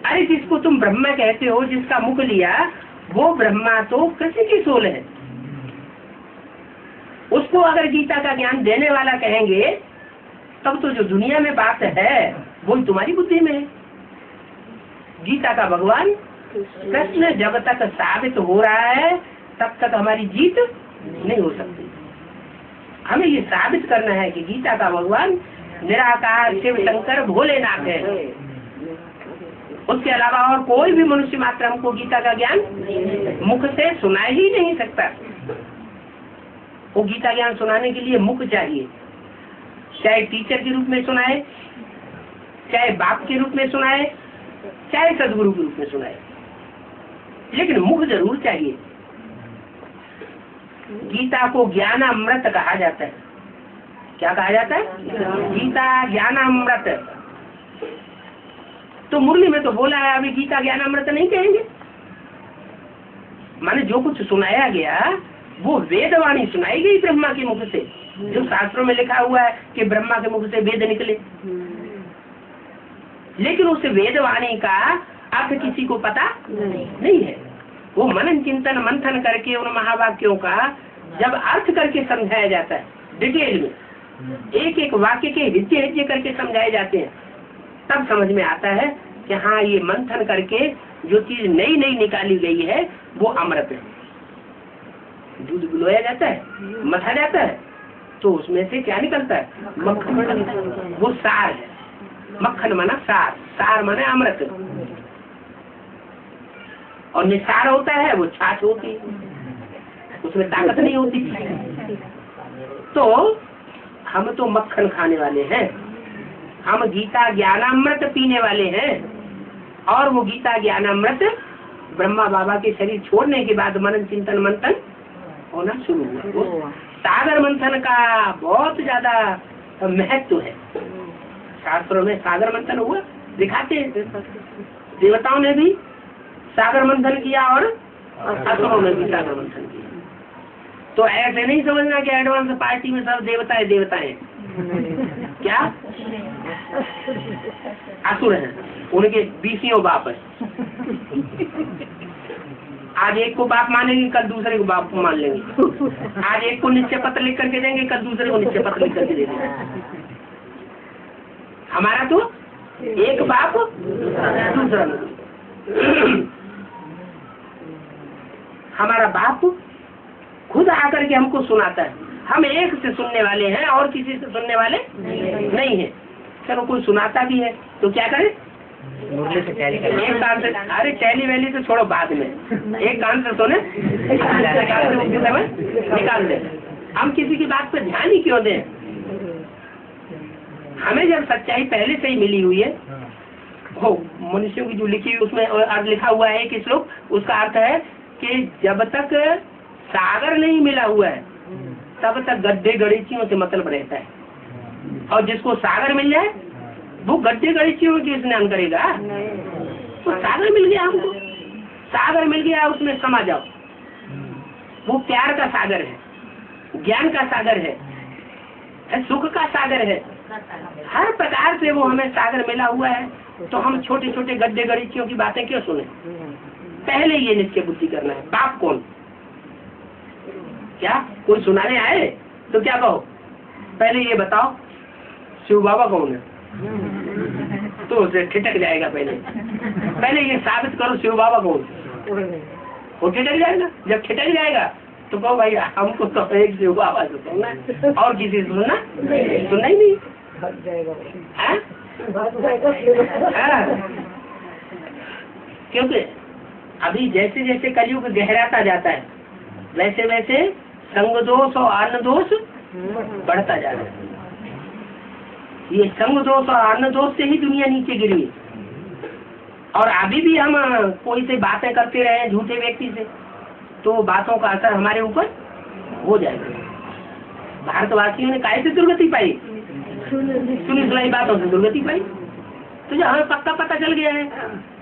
Speaker 1: अरे जिसको तुम ब्रह्मा कहते हो, जिसका मुख लिया, वो ब्रह्मा तो कृष्ण की सोल है। उसको अगर गीता का ज्ञान देने वाला कहेंगे तब तो जो दुनिया में बात है वो तुम्हारी बुद्धि में है। गीता का भगवान कृष्ण जब तक साबित हो रहा है तब तक हमारी जीत नहीं हो सकती। हमें ये साबित करना है कि गीता का भगवान निराकार शिव शंकर भोलेनाथ है। उसके अलावा और कोई भी मनुष्य मात्र हमको गीता का ज्ञान मुख से सुना ही नहीं सकता। वो गीता ज्ञान सुनाने के लिए मुख चाहिए, चाहे टीचर के रूप में सुनाए, चाहे बाप के रूप में सुनाए, चाहे सदगुरु के रूप में सुनाए, लेकिन मुख जरूर चाहिए। गीता को ज्ञानामृत कहा जाता है। क्या कहा जाता है? गीता ज्ञानामृत। तो मुरली में तो बोला है अभी गीता ज्ञानामृत नहीं कहेंगे। माने जो कुछ सुनाया गया वो वेदवाणी सुनाई गई ब्रह्मा के मुख से, जो शास्त्रों में लिखा हुआ है कि ब्रह्मा के मुख से वेद निकले। लेकिन उस वेदवाणी का अर्थ किसी को पता नहीं है। वो मनन चिंतन मंथन करके उन महावाक्यों का जब अर्थ करके समझाया जाता है, डिटेल में एक एक वाक्य के हिज्जे हिज्जे करके समझाए जाते हैं, तब समझ में आता है कि हाँ ये मंथन करके जो चीज नई नई निकाली गई है वो अमृत है। दूध गुलोया जाता है, मथा जाता है, तो उसमें से क्या निकलता है? मक्खन निकलता है। वो सार है। मक्खन माना सार, सार माने अमृत। और निसार होता है वो छाछ होती है, उसमें ताकत नहीं होती। तो हम तो मक्खन खाने वाले हैं, हम गीता ज्ञानामृत पीने वाले हैं। और वो गीता ज्ञानामृत ब्रह्मा बाबा के शरीर छोड़ने के बाद मनन चिंतन मंथन होना शुरू हुआ। सागर मंथन का बहुत ज्यादा महत्व है। शास्त्रों में सागर मंथन हुआ दिखाते हैं। देवताओं ने भी सागर मंथन किया और असुरों ने भी सागर मंथन किया। तो ऐसे नहीं समझना कि एडवांस पार्टी में सब देवताएं देवताएं क्या असुर हैं, उनके 20 बाप है। आज एक को बाप मानेंगे, कल दूसरे को बाप मान लेंगे। आज एक को निश्चय पत्र लिख करके देंगे, कल दूसरे को निश्चय पत्र लिख करके दे देंगे। हमारा तो एक बाप दूसरा नहीं। हमारा बाप खुद आकर के हमको सुनाता है। हम एक से सुनने वाले हैं और किसी से सुनने वाले नहीं है। चलो कोई सुनाता भी है तो क्या करें? एक कान से, अरे टैली वैली तो छोड़ो बाद में, एक कान से सुने निकाल दे। हम किसी की बात पर ध्यान ही क्यों दें? हमें जब सच्चाई पहले से ही मिली हुई है, वो मनुष्यों की जो लिखी हुई उसमें अर्थ लिखा हुआ है कि श्लोक, उसका अर्थ है कि जब तक सागर नहीं मिला हुआ है तब तक गड्ढे गणितियों से मतलब रहता है। और जिसको सागर मिल जाए वो गड्ढे गणितियों की स्नान करेगा। तो सागर मिल गया हमको, सागर मिल गया, उसमें समा जाओ। वो प्यार का सागर है, ज्ञान का सागर है, सुख का सागर है। हर प्रकार से वो हमें सागर मिला हुआ है। तो हम छोटे छोटे गड्ढे गणितियों की बातें क्यों सुने? पहले ये निश्चय बुद्धि करना है। बाप कौन? क्या कोई सुनाने आए तो क्या कहो? पहले ये बताओ शिव बाबा कौन है, तो उसे ठिठक जाएगा। पहले ये साबित करो शिव बाबा कौन, वो ठिठक जाएगा। जब ठिठक जाएगा तो कहो भाई हमको तो एक शिव बाबा से सुनना है और किसी से सुनना ही नहीं। क्योंकि अभी जैसे जैसे कलयुग गहराता जाता है वैसे वैसे संग दोष और अन्न दोष बढ़ता जा रहा है। ये संग दोष और अन्न दोष से ही दुनिया नीचे गिरी है। और अभी भी हम कोई से बातें करते रहे झूठे व्यक्ति से, तो बातों का असर हमारे ऊपर हो जाएगा। भारतवासियों ने काहे से दुर्गति पाई? सुनी सुनाई बातों से दुर्गति पाई। तो जब हमें पक्का पता चल गया है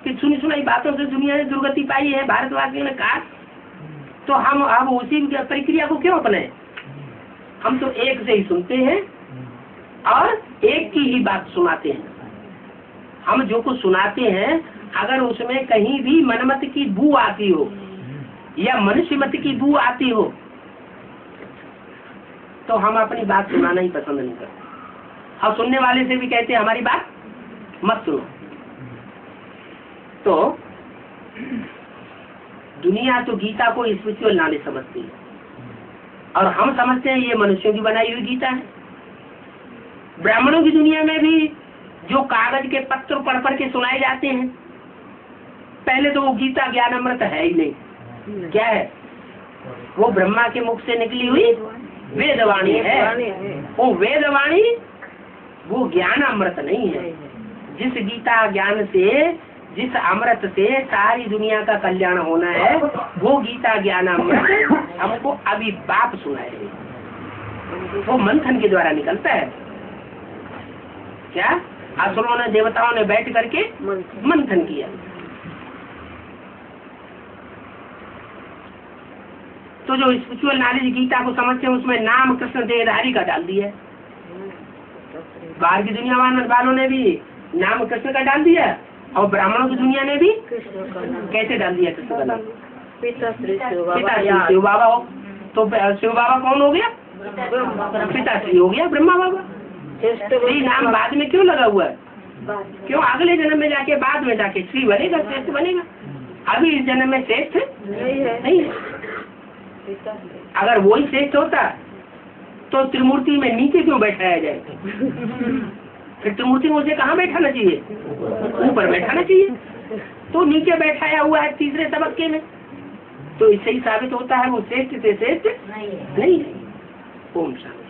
Speaker 1: कि सुनी सुनाई बातों से दुनिया ने दुर्गति पाई है, भारतवासियों ने कहा, तो हम अब उसी प्रक्रिया को क्यों अपनाएं? हम तो एक से ही सुनते हैं और एक की ही बात सुनाते हैं। हम जो कुछ सुनाते हैं अगर उसमें कहीं भी मनमत की बू आती हो या मनुष्यमत की बू आती हो तो हम अपनी बात सुनाना ही पसंद नहीं करते। और सुनने वाले से भी कहते हैं हमारी बात मत सुनो। तो दुनिया तो गीता को स्पिरिचुअल नॉलेज समझती है और हम समझते हैं ये मनुष्यों की बनाई हुई गीता है। ब्राह्मणों की दुनिया में भी जो कागज के पत्र पढ़ पढ़ के सुनाए जाते हैं, पहले तो वो गीता ज्ञान अमृत है ही नहीं। क्या है? वो ब्रह्मा के मुख से निकली हुई वेदवाणी है। वो वेदवाणी वो ज्ञान अमृत नहीं है। जिस गीता ज्ञान से, जिस अमृत से सारी दुनिया का कल्याण होना है, वो गीता ज्ञान अमृत हमको अभी बाप सुनाए। वो मंथन के द्वारा निकलता है। क्या असुरों ने देवताओं ने बैठ करके मंथन किया। तो जो स्पिरिचुअल नॉलेज गीता को समझते हैं उसमें नाम कृष्ण देहधारी का डाल दिया। बाहर की दुनिया वालों ने भी नाम कृष्ण का डाल दिया, और ब्राह्मणों की दुनिया ने भी
Speaker 3: कृष्ण का नाम
Speaker 1: कैसे डाल दिया कृष्ण का नाम?
Speaker 3: पिता श्री शिव
Speaker 1: पिता
Speaker 3: बाबा
Speaker 1: श्री
Speaker 3: याद
Speaker 1: शिव बाबा हो, तो शिव बाबा कौन हो गया? पिता श्री हो गया ब्रह्मा बाबा।
Speaker 3: श्रेष्ठ
Speaker 1: श्री नाम बाद में क्यों लगा हुआ है?
Speaker 3: बात
Speaker 1: क्यों अगले जन्म में जाके बाद में जाके श्री बनेगा, श्रेष्ठ बनेगा। अभी इस जन्म में श्रेष्ठ
Speaker 3: नहीं है
Speaker 1: नहीं है।
Speaker 3: पिता श्री
Speaker 1: अगर वही श्रेष्ठ होता तो त्रिमूर्ति में नीचे क्यों बैठाया जाए? फिर त्रिमूर्ति में उसे कहाँ बैठाना चाहिए? ऊपर बैठाना चाहिए। तो नीचे बैठाया हुआ है तीसरे तबक्के में, तो इससे ही साबित होता है वो श्रेष्ठ से श्रेष्ठ
Speaker 2: नहीं है।
Speaker 1: नहीं है। ओम शांति।